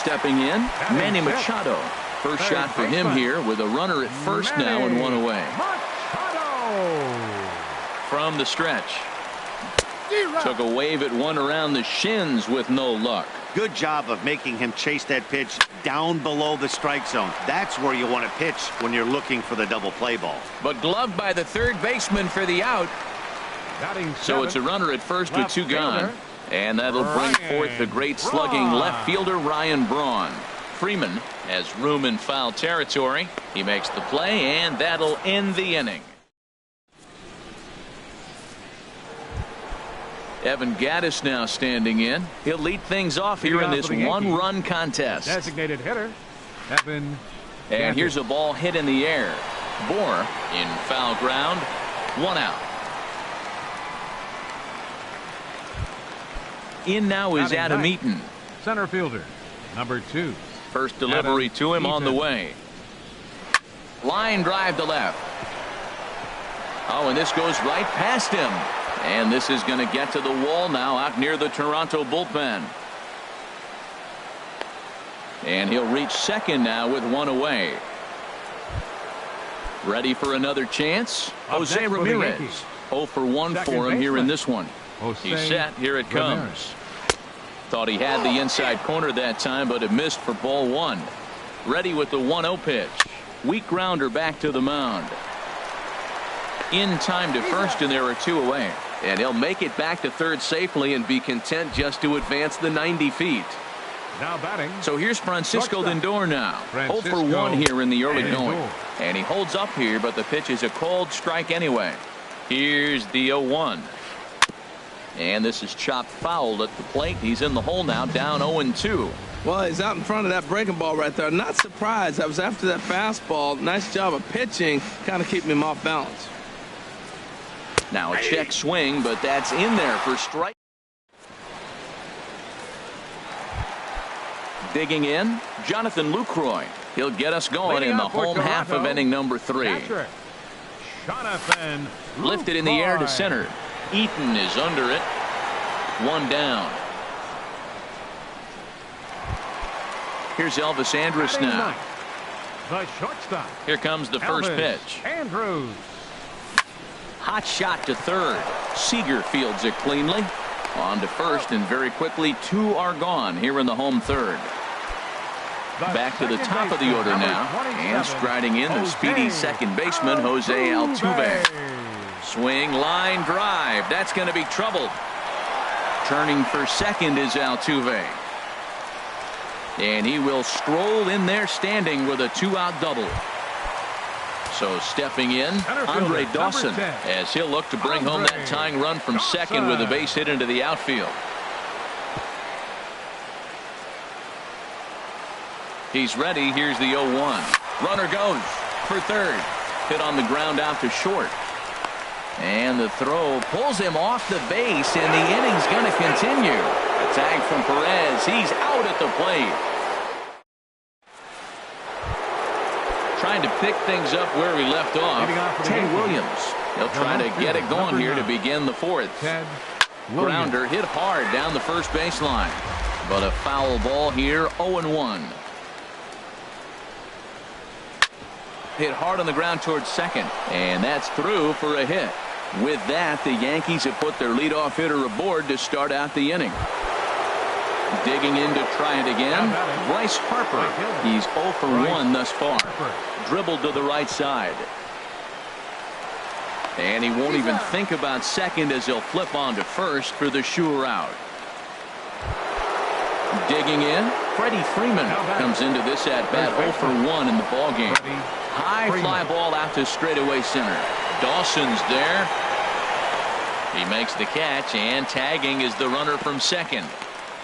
Stepping in, Manny Machado. First shot for him here with a runner at first now and one away. From the stretch. Took a wave at one around the shins with no luck. Good job of making him chase that pitch down below the strike zone. That's where you want to pitch when you're looking for the double play ball. But gloved by the third baseman for the out. So it's a runner at first with two gone. And that'll bring forth the great slugging left fielder Ryan Braun. Freeman has room in foul territory. He makes the play, and that'll end the inning. Evan Gattis now standing in. He'll lead things off here in this one-run contest. Designated hitter, Evan And Gattis. here's a ball hit in the air. Bohr in foul ground. One out. In now is Adam Eaton. Center fielder, number 2. First delivery Adam to him on the Eaton. way. Line drive to left. Oh, and this goes right past him. And this is going to get to the wall now out near the Toronto bullpen. And he'll reach second now with one away. Ready for another chance? Jose Ramirez. 0 for 1 for him here in this one. He's set. Here it comes. Thought he had the inside corner that time, but it missed for ball one. Ready with the 1-0 pitch. Weak grounder back to the mound. In time to first, and there are two away. And he'll make it back to third safely and be content just to advance the 90 feet. Now batting. So here's Francisco Lindor now. 0 Francisco for 1 here in the early Lindor. going. And he holds up here, but the pitch is a called strike anyway. Here's the 0-1. And this is chopped foul at the plate. He's in the hole now, down 0-2. Well, he's out in front of that breaking ball right there. Not surprised. I was after that fastball. Nice job of pitching, kind of keeping him off balance. Now a check swing, but that's in there for strike. Digging in, Jonathan Lucroy. He'll get us going in the home half of inning number 3. Catcher, Jonathan Lifted in the air to Lucroy. center. Eaton is under it. One down. Here's Elvis Andrus Batting now. ninth, the shortstop. Here comes the first Elvis pitch. Andrus. Hot shot to third. Seager fields it cleanly. On to first, and very quickly 2 are gone here in the home third. Back to the top of the order now, and striding in the speedy second baseman Jose Altuve. Swing, line drive. That's going to be trouble. Turning for second is Altuve. And he will stroll in there standing with a 2-out double. So stepping in, Andre Dawson, as he'll look to bring home that tying run from second with a base hit into the outfield. He's ready. Here's the 0-1. Runner goes for third. Hit on the ground out to short. And the throw pulls him off the base, and the inning's going to continue. A tag from Perez. He's out at the plate. Trying to pick things up where we left off. Ted Williams. He'll try to get it going here to begin the fourth. Ted Grounder hit hard down the first baseline. But a foul ball here, 0-1. Hit hard on the ground towards second. And that's through for a hit. With that, the Yankees have put their leadoff hitter aboard to start out the inning. Digging in to try it again, Bryce Harper. He's 0 for 1 thus far. Dribbled to the right side. And he won't even think about second as he'll flip on to first for the sure out. Digging in, Freddie Freeman comes into this at-bat 0 for 1 in the ballgame. High fly ball out to straightaway center. Dawson's there. He makes the catch, and tagging is the runner from second.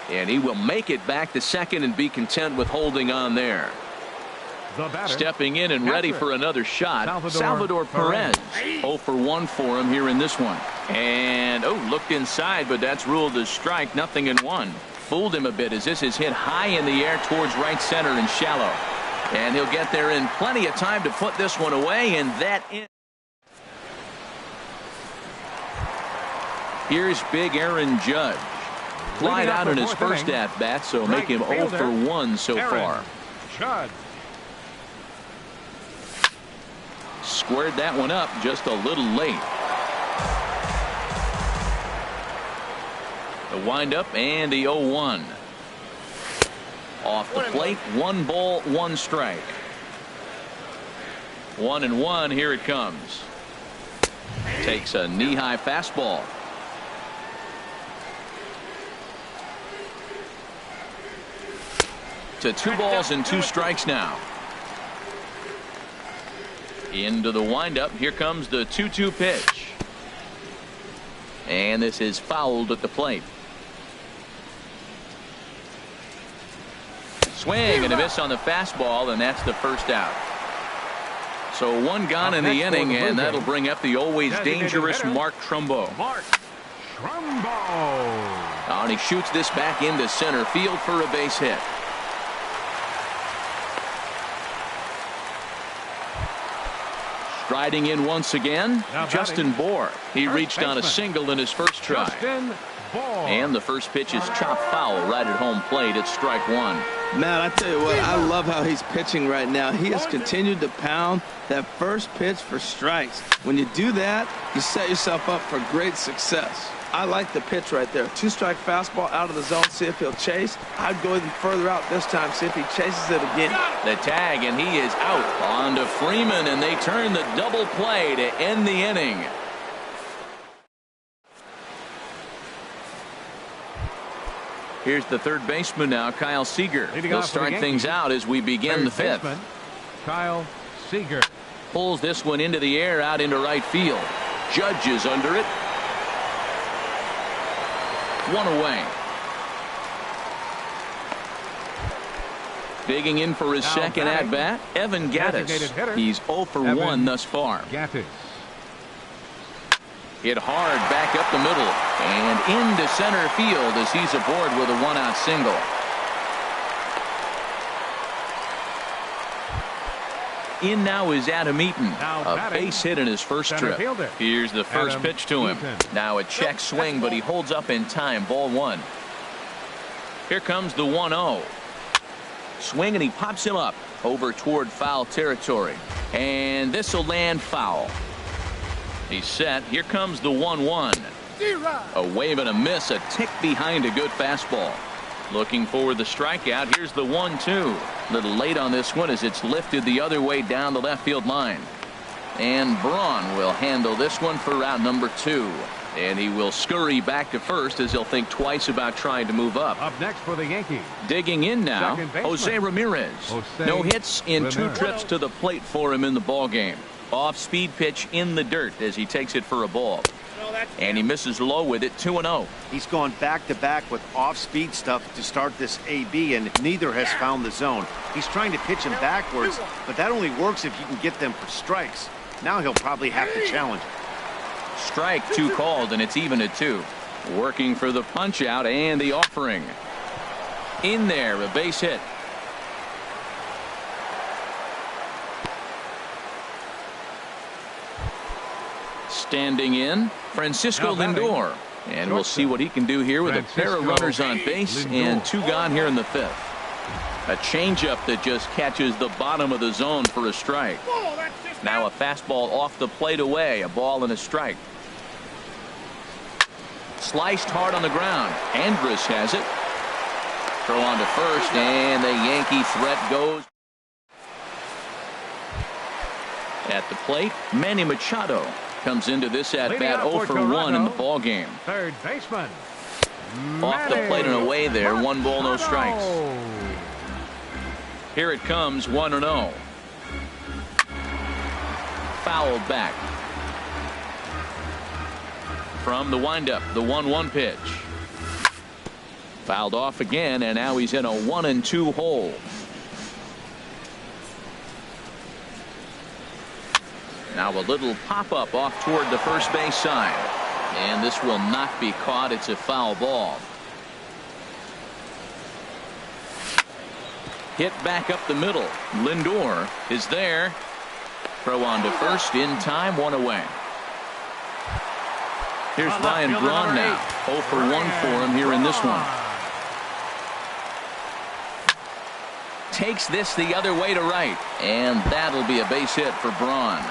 And he will make it back to second and be content with holding on there. Stepping in and ready for another shot, Salvador Perez. 0 for 1 for him here in this one. And, looked inside, but that's ruled as strike, 0-1. Fooled him a bit as this is hit high in the air towards right center and shallow. And he'll get there in plenty of time to put this one away, and that in. Here's big Aaron Judge. Flied out in his first at-bat, so make him 0 for 1 so far. Judge. Squared that one up just a little late. The windup and the 0-1. Off the plate, 1 ball, 1 strike. 1-1, here it comes. Takes a knee-high fastball. To 2 balls and 2 strikes now. Into the windup. Here comes the 2-2 pitch. And this is fouled at the plate. Swing and a miss on the fastball, and that's the first out. So 1 gone in the inning, and that'll bring up the always dangerous Mark Trumbo. Mark Trumbo. And he shoots this back into center field for a base hit. Striding in once again, Justin Bohr. He reached on a single in his first try. And the first pitch is chopped foul right at home plate. It's strike 1. Man, I tell you what, I love how he's pitching right now. He has continued to pound that first pitch for strikes. When you do that, you set yourself up for great success. I like the pitch right there. 2-strike fastball out of the zone, see if he'll chase. I'd go even further out this time, see if he chases it again. The tag, and he is out. On to Freeman, and they turn the double play to end the inning. Here's the third baseman now, Kyle Seager. He'll start things out as we begin the 5th. Kyle Seager pulls this one into the air out into right field. Judge is under it. 1 away. Digging in for his second at-bat, Evan Gattis. He's 0 for 1 thus far. Gattis. Hit hard back up the middle and into center field as he's aboard with a 1-out single. In now is Adam Eaton, a base hit in his first trip. Here's the first pitch to him. Now a check swing, but he holds up in time. Ball 1. Here comes the 1-0. Swing, and he pops him up over toward foul territory. And this will land foul. He's set. Here comes the 1-1. A wave and a miss, a tick behind a good fastball. Looking for the strikeout. Here's the 1-2. A little late on this one as it's lifted the other way down the left field line. And Braun will handle this one for route number 2. And he will scurry back to first as he'll think twice about trying to move up. Up next for the Yankees. Digging in now, Jose Ramirez. No hits in 2 trips to the plate for him in the ballgame. Off-speed pitch in the dirt as he takes it for a ball. And he misses low with it. 2-0. He's gone back-to-back with off-speed stuff to start this AB, and neither has found the zone. He's trying to pitch him backwards, but that only works if you can get them for strikes. Now he'll probably have to challenge. Strike 2 called, and it's even at 2. Working for the punch-out and the offering. In there, a base hit. Standing in, Francisco Lindor. And we'll see what he can do here with a pair of runners on base and 2 gone here in the 5th. A changeup that just catches the bottom of the zone for a strike. Now a fastball off the plate away, a ball and a strike. Sliced hard on the ground. Andrus has it. Throw on to first, and the Yankee threat goes. At the plate, Manny Machado comes into this at-bat 0 for 1 in the ball game. Third baseman. Off the plate and away there. 1 ball, no strikes. Here it comes, 1-0. Fouled back. From the windup, the 1-1 pitch. Fouled off again, and now he's in a 1-2 hole. Now a little pop-up off toward the first base side. And this will not be caught. It's a foul ball. Hit back up the middle. Lindor is there. Throw on to first in time, one away. Here's Ryan Braun now. 0 for 1 for him here in this one. Takes this the other way to right. And that'll be a base hit for Braun.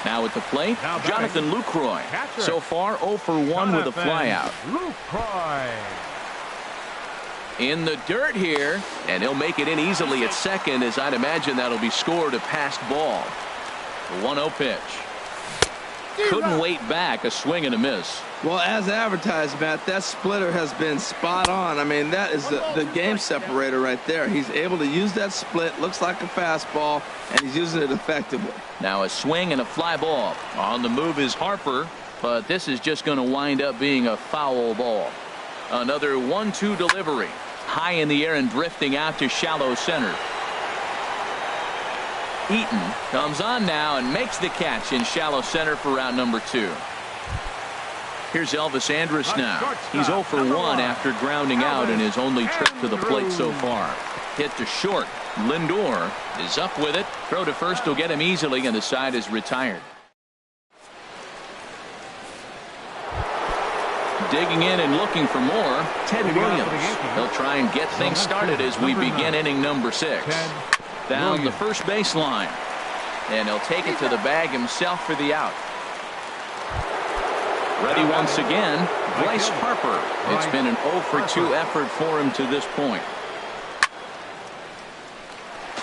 Now at the plate, Jonathan Lucroy. So far 0 for 1 with a flyout. In the dirt here, and he'll make it in easily at second, as I'd imagine that'll be scored a passed ball. The 1-0 pitch. Couldn't wait back, a swing and a miss. Well, as advertised, Matt, that splitter has been spot on. I mean, that is the game separator right there. He's able to use that split, looks like a fastball, and he's using it effectively. Now a swing and a fly ball. On the move is Harper, but this is just going to wind up being a foul ball. Another 1-2 delivery. High in the air and drifting out to shallow center. Eaton comes on now and makes the catch in shallow center for round number 2. Here's Elvis Andrus now. He's 0 for 1 after grounding out in his only trip to the plate so far. Hit to short. Lindor is up with it. Throw to first will get him easily, and the side is retired. Digging in and looking for more, Ted Williams. He'll try and get things started as we begin inning number 6. Down the first baseline. And he'll take it to the bag himself for the out. Ready once again, Bryce Harper. It's been an 0 for 2 effort for him to this point.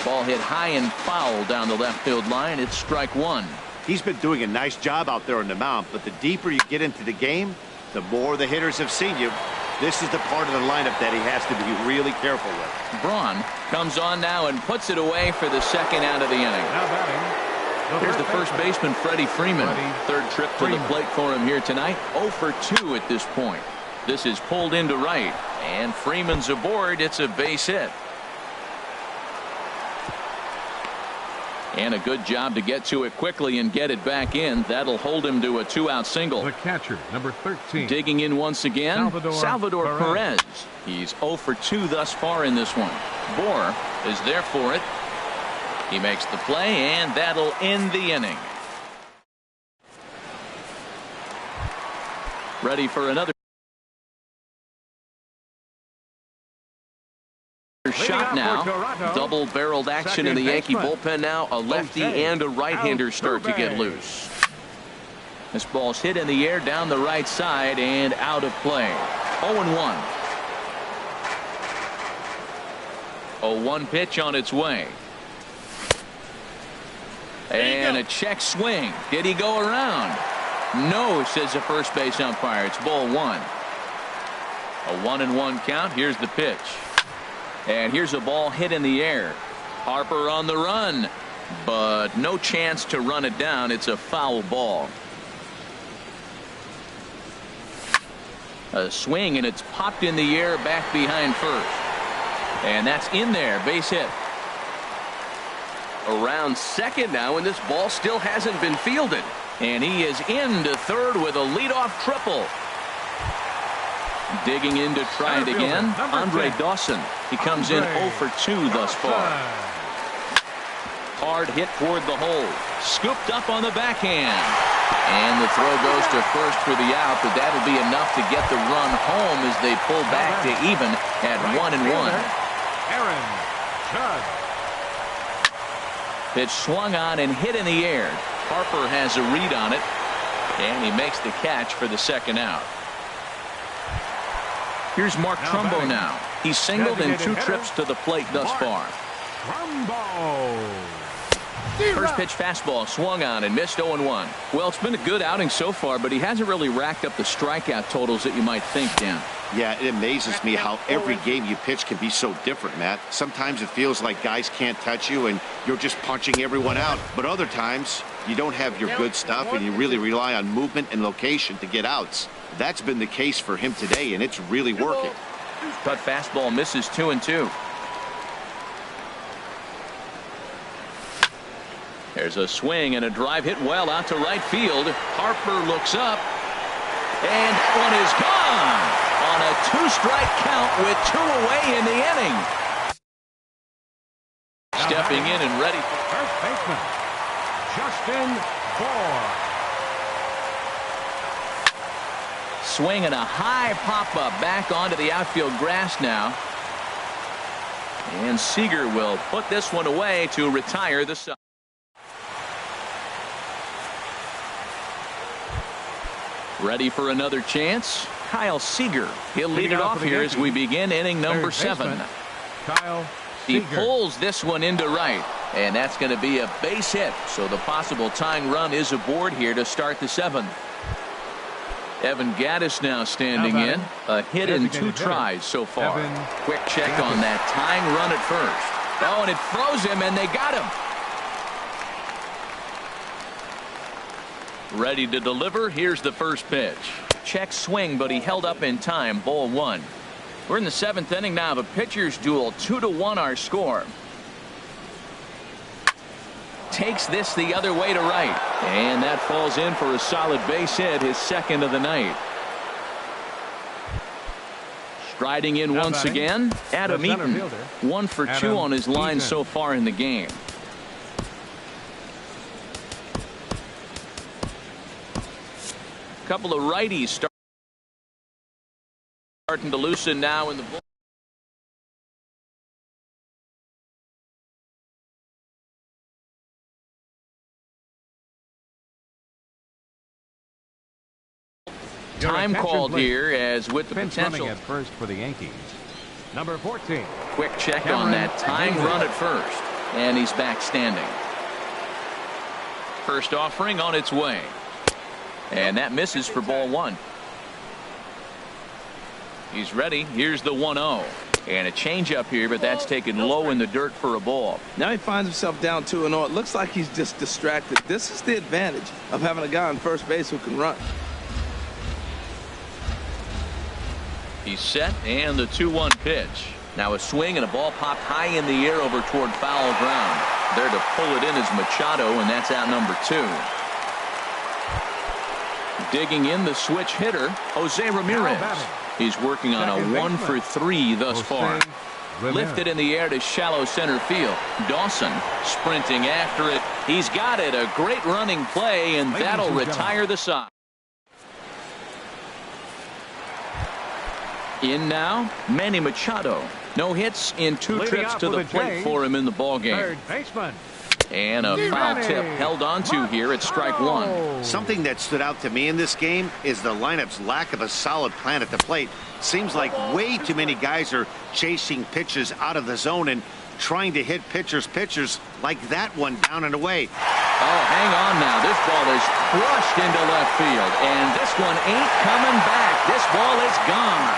Ball hit high and foul down the left field line. It's strike 1. He's been doing a nice job out there on the mound, but the deeper you get into the game, the more the hitters have seen you. This is the part of the lineup that he has to be really careful with. Braun comes on now and puts it away for the second out of the inning. Here's the first baseman, Freddie Freeman. Third trip to the plate for him here tonight. 0 for 2 at this point. This is pulled into right, and Freeman's aboard. It's a base hit. And a good job to get to it quickly and get it back in. That'll hold him to a 2-out single. The catcher, number 13. Digging in once again, Salvador Perez. He's 0 for 2 thus far in this one. Bohr is there for it. He makes the play, and that'll end the inning. Ready for another shot now. Double-barreled action in the Yankee bullpen now. A lefty and a right-hander start to get loose. This ball's hit in the air down the right side and out of play. 0-1. 0-1 pitch on its way. And a check swing. Did he go around? No, says the first base umpire. It's ball 1. A 1-1 count. Here's the pitch. And here's a ball hit in the air. Harper on the run, but no chance to run it down. It's a foul ball. A swing, and it's popped in the air back behind first. And that's in there. Base hit. Around second now, and this ball still hasn't been fielded. And he is into third with a leadoff triple. Digging in to try it again, Andre Dawson. He comes in 0 for 2 thus far. Hard hit toward the hole. Scooped up on the backhand. And the throw goes to first for the out, but that'll be enough to get the run home as they pull back to even at 1-1. Aaron Judge. Pitch swung on and hit in the air. Harper has a read on it, and he makes the catch for the second out. Here's Mark Trumbo now. He's singled in 2 trips to the plate thus far. First pitch fastball swung on and missed 0-1. Well, it's been a good outing so far, but he hasn't really racked up the strikeout totals that you might think, Dan. Yeah, it amazes me how every game you pitch can be so different, Matt. Sometimes it feels like guys can't touch you and you're just punching everyone out. But other times you don't have your good stuff and you really rely on movement and location to get outs. That's been the case for him today, and it's really working. Cut fastball misses 2-2. There's a swing and a drive hit well out to right field. Harper looks up, And that one is gone on a 2-strike count with 2 away in the inning. Stepping in and ready. First baseman, Justin Bohr. Swinging a high pop-up back onto the outfield grass now. And Seager will put this one away to retire the side. Ready for another chance? Kyle Seager. He'll lead it off here as we begin inning number 7. Kyle He Seager. pulls this one into right, and that's going to be a base hit. So the possible tying run is aboard here to start the 7th. Evan Gaddis now standing in. A hit in 2 tries so far. Quick check on that tying run at first. Oh, and it froze him, and they got him. Ready to deliver. Here's the first pitch. Check swing, but he held up in time. Ball 1. We're in the 7th inning now of a pitcher's duel. 2-1 our score. Takes this the other way to right. And that falls in for a solid base hit, his 2nd of the night. Striding in once again, Adam Eaton. 1 for 2 on his line so far in the game. Couple of righties starting to loosen now in the bull. Time called here as with the potential. At first for the Yankees. Number 14. Quick check on that tying run at first. And he's back standing. First offering on its way. And that misses for ball 1. He's ready. Here's the 1-0. And a changeup here, but that's taken low in the dirt for a ball. Now he finds himself down 2-0. It looks like he's just distracted. This is the advantage of having a guy on first base who can run. He's set, and the 2-1 pitch. Now a swing and a ball popped high in the air over toward foul ground. There to pull it in is Machado, and that's out number 2. Digging in the switch hitter, Jose Ramirez. He's working on a 1 for 3 thus far. Lifted in the air to shallow center field. Dawson sprinting after it. He's got it. A great running play, and that'll retire the side. In now, Manny Machado. No hits in 2 trips to the plate for him in the ballgame. Third baseman. And a foul tip held onto here at strike 1. Something that stood out to me in this game is the lineup's lack of a solid plan at the plate. Seems like way too many guys are chasing pitches out of the zone and trying to hit pitchers like that one down and away. Oh, hang on now. This ball is crushed into left field, and this one ain't coming back. This ball is gone.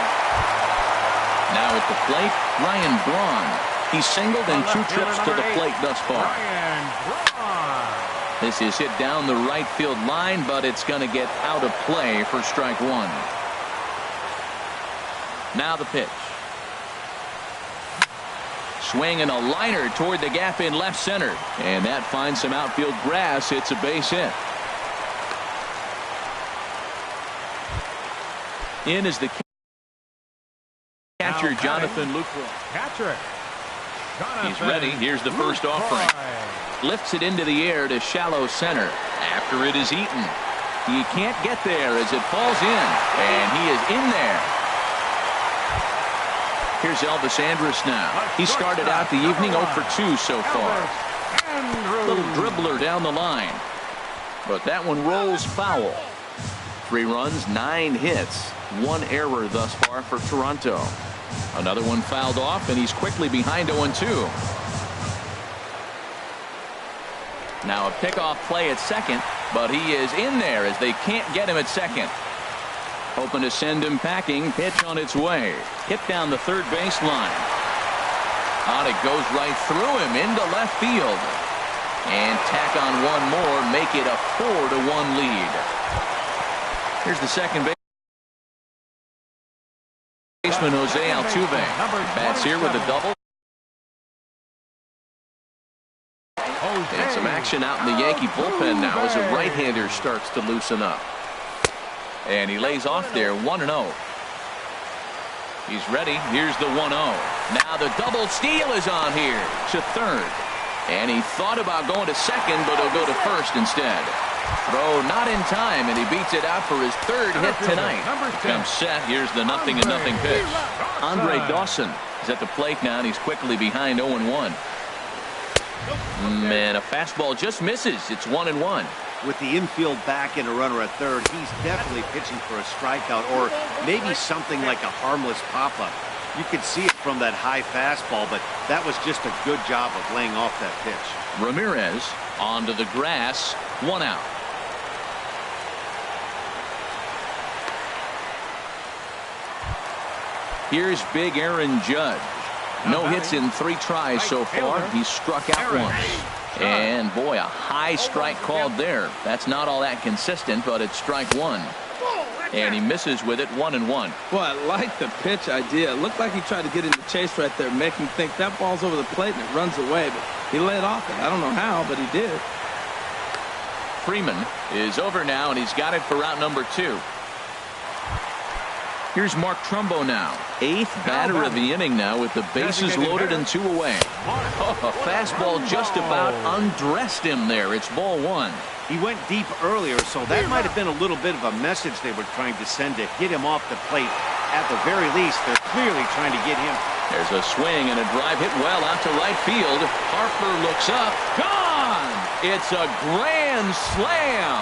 Now at the plate, Ryan Braun. He's singled in 2 trips to the plate thus far. This is hit down the right field line, but it's going to get out of play for strike 1. Now the pitch. Swinging a liner toward the gap in left center. And that finds some outfield grass. It's a base hit. In is the catcher, Jonathan Lucroy. Catcher. He's ready. Here's the first offering. Lifts it into the air to shallow center. After it is Eaton. He can't get there as it falls in. And he is in there. Here's Elvis Andrus now. He started out the evening 0 for 2 so far. Little dribbler down the line. But that one rolls foul. 3 runs, 9 hits. 1 error thus far for Toronto. Another one fouled off, and he's quickly behind 0-2. Now a pickoff play at second, but he is in there as they can't get him at second. Hoping to send him packing. Pitch on its way. Hit down the third baseline. On it goes right through him into left field. And tack on one more, make it a 4-1 lead. Here's the second baseman, Jose Altuve. Bats here with a double. And some action out in the Yankee bullpen now as a right-hander starts to loosen up. And he lays off there 1-0. He's ready. Here's the 1-0. Now the double steal is on here to third. And he thought about going to second, but he'll go to first instead. Throw not in time, and he beats it out for his third hit tonight. Comes set. Here's the 0-0 pitch. Andre Dawson is at the plate now, and he's quickly behind 0-1. And a fastball just misses. It's 1-1. With the infield back and a runner at third, he's definitely pitching for a strikeout or maybe something like a harmless pop-up. You could see it from that high fastball, but that was just a good job of laying off that pitch. Ramirez onto the grass, 1 out. Here's big Aaron Judge. No hits in 3 tries so far. He's struck out once. And boy, a high strike called there. That's not all that consistent, but it's strike 1. And he misses with it, 1-1. Boy, I like the pitch idea. It looked like he tried to get in the chase right there, make him think that ball's over the plate and it runs away. But he laid off it. I don't know how, but he did. Freeman is over now, and he's got it for out number 2. Here's Mark Trumbo now. 8th batter of the inning now with the bases loaded and 2 away. Oh, a fastball just about undressed him there. It's ball 1. He went deep earlier, so that might have been a little bit of a message they were trying to send to get him off the plate. At the very least, they're clearly trying to get him. There's a swing and a drive hit well out to right field. Harper looks up. Gone! It's a grand slam.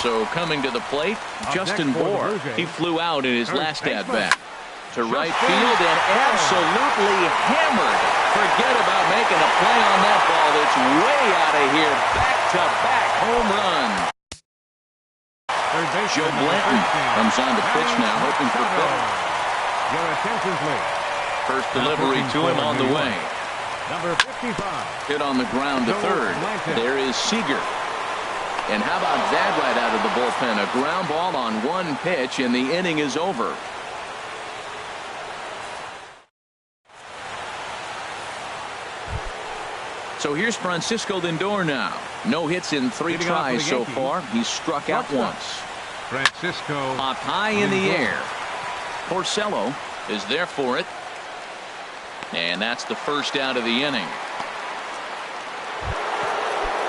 So coming to the plate, Justin Bour. He flew out in his last at-bat. To right field and absolutely hammered. Forget about making a play on that ball. It's way out of here. Back-to-back home run. Joe Blanton comes on the pitch now, hoping for both. Your attention, please. First delivery to him on the way. Number 55. Hit on the ground to third. There is Seager. And how about that right out of the bullpen? A ground ball on 1 pitch, and the inning is over. So here's Francisco Lindor now. No hits in 3 tries so far. He's struck out once. Francisco. Up high in the air. Porcello is there for it. And that's the first out of the inning.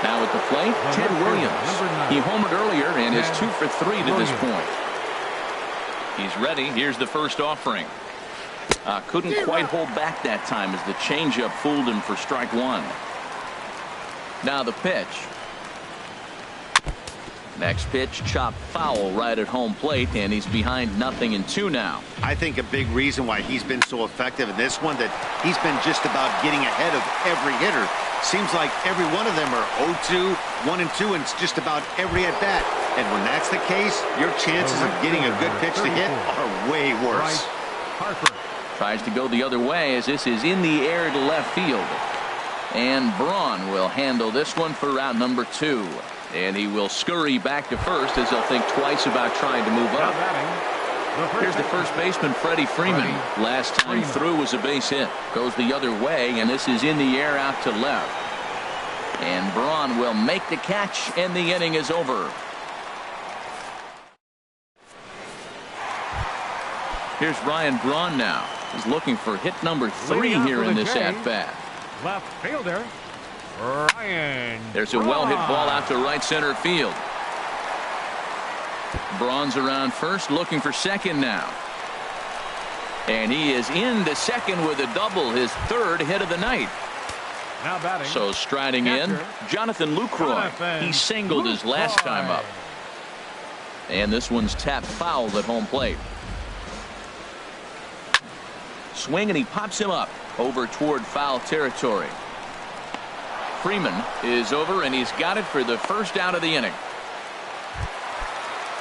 Now at the plate, Ted Williams. He homered earlier and is 2 for 3 to this point. He's ready. Here's the first offering. Couldn't quite hold back that time as the changeup fooled him for strike 1. Now the pitch. Next pitch, chopped foul right at home plate, and he's behind 0-2 now. I think a big reason why he's been so effective in this one, that he's been just about getting ahead of every hitter. Seems like every one of them are 0-2, 1-2, and it's just about every at bat. And when that's the case, your chances of getting a good pitch to hit are way worse. Harper tries to go the other way as this is in the air to left field. And Braun will handle this one for out number 2. And he will scurry back to first as he'll think twice about trying to move up. Here's the first baseman, Freddie Freeman. Last time through was a base hit. Goes the other way, and this is in the air out to left. And Braun will make the catch, and the inning is over. Here's Ryan Braun now. He's looking for hit number 3 here in this at-bat. Left fielder, Ryan. There's a well-hit ball out to right center field. Braun's around first, looking for second now. And he is into second with a double, his 3rd hit of the night. Now batting. So striding in, Jonathan Lucroy. He singled his last time up. And this one's tapped foul at home plate. Swing, and he pops him up over toward foul territory. Freeman is over, and he's got it for the first out of the inning.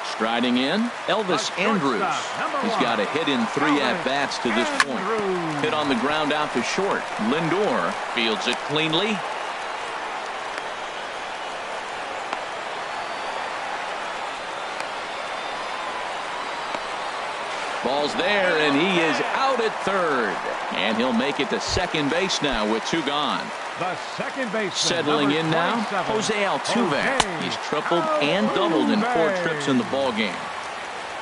Striding in, Elvis Andrus. He's got a hit in 3 at-bats to this point. Hit on the ground out to short. Lindor fields it cleanly. Ball's there, and he is out at third. And he'll make it to second base now with 2 gone. The second baseman, Settling in now, Jose Altuve. He's tripled and doubled in 4 trips in the ball game.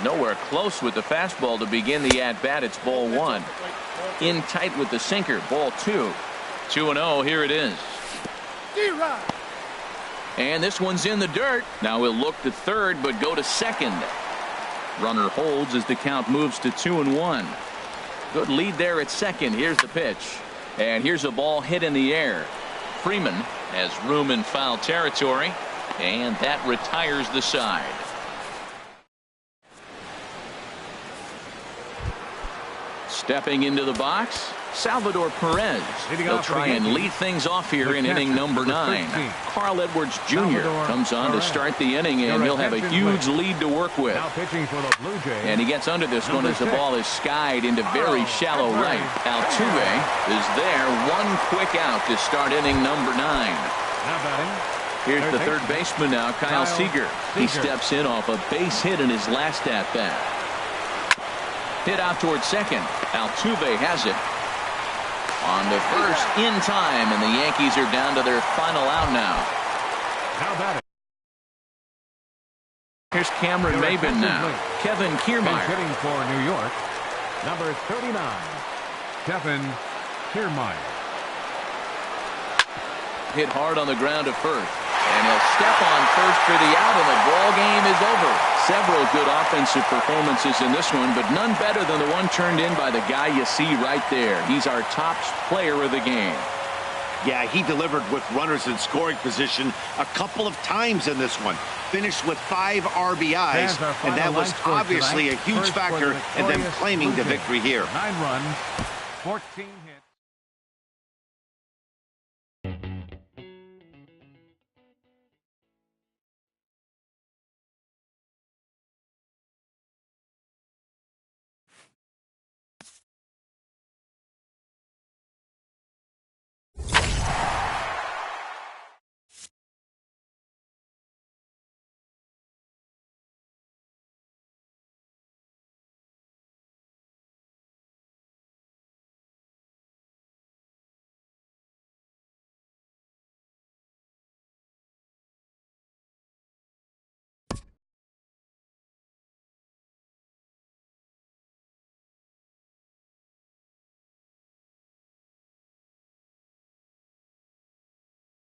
Nowhere close with the fastball to begin the at-bat. It's ball 1. In tight with the sinker, ball 2. 2-0, here it is. And this one's in the dirt. Now he'll look to third, but go to second. Runner holds as the count moves to 2-1. Good lead there at second. Here's the pitch. And here's a ball hit in the air. Freeman has room in foul territory, and that retires the side. Stepping into the box, Salvador Perez. He'll try and lead things off here in inning number 9. Carl Edwards Jr. comes on to start the inning, and he'll have a huge lead to work with. And he gets under this one as the ball is skied into very shallow right. Altuve is there. 1 quick out to start inning number 9. Here's the third baseman now, Kyle Seager. He steps in off a base hit in his last at-bat. Hit out towards second. Altuve has it. On to first in time, and the Yankees are down to their final out now. Here's Cameron Maybin now. Kevin Kiermaier. Hitting for New York, number 39, Kevin Kiermaier. Hit hard on the ground to first. And he'll step on first for the out, and the ball game is over. Several good offensive performances in this one, but none better than the one turned in by the guy you see right there. He's our top player of the game. Yeah, he delivered with runners in scoring position a couple of times in this one. Finished with 5 RBIs, and that was obviously a huge factor in them claiming the victory here. 9 runs, 14 hits.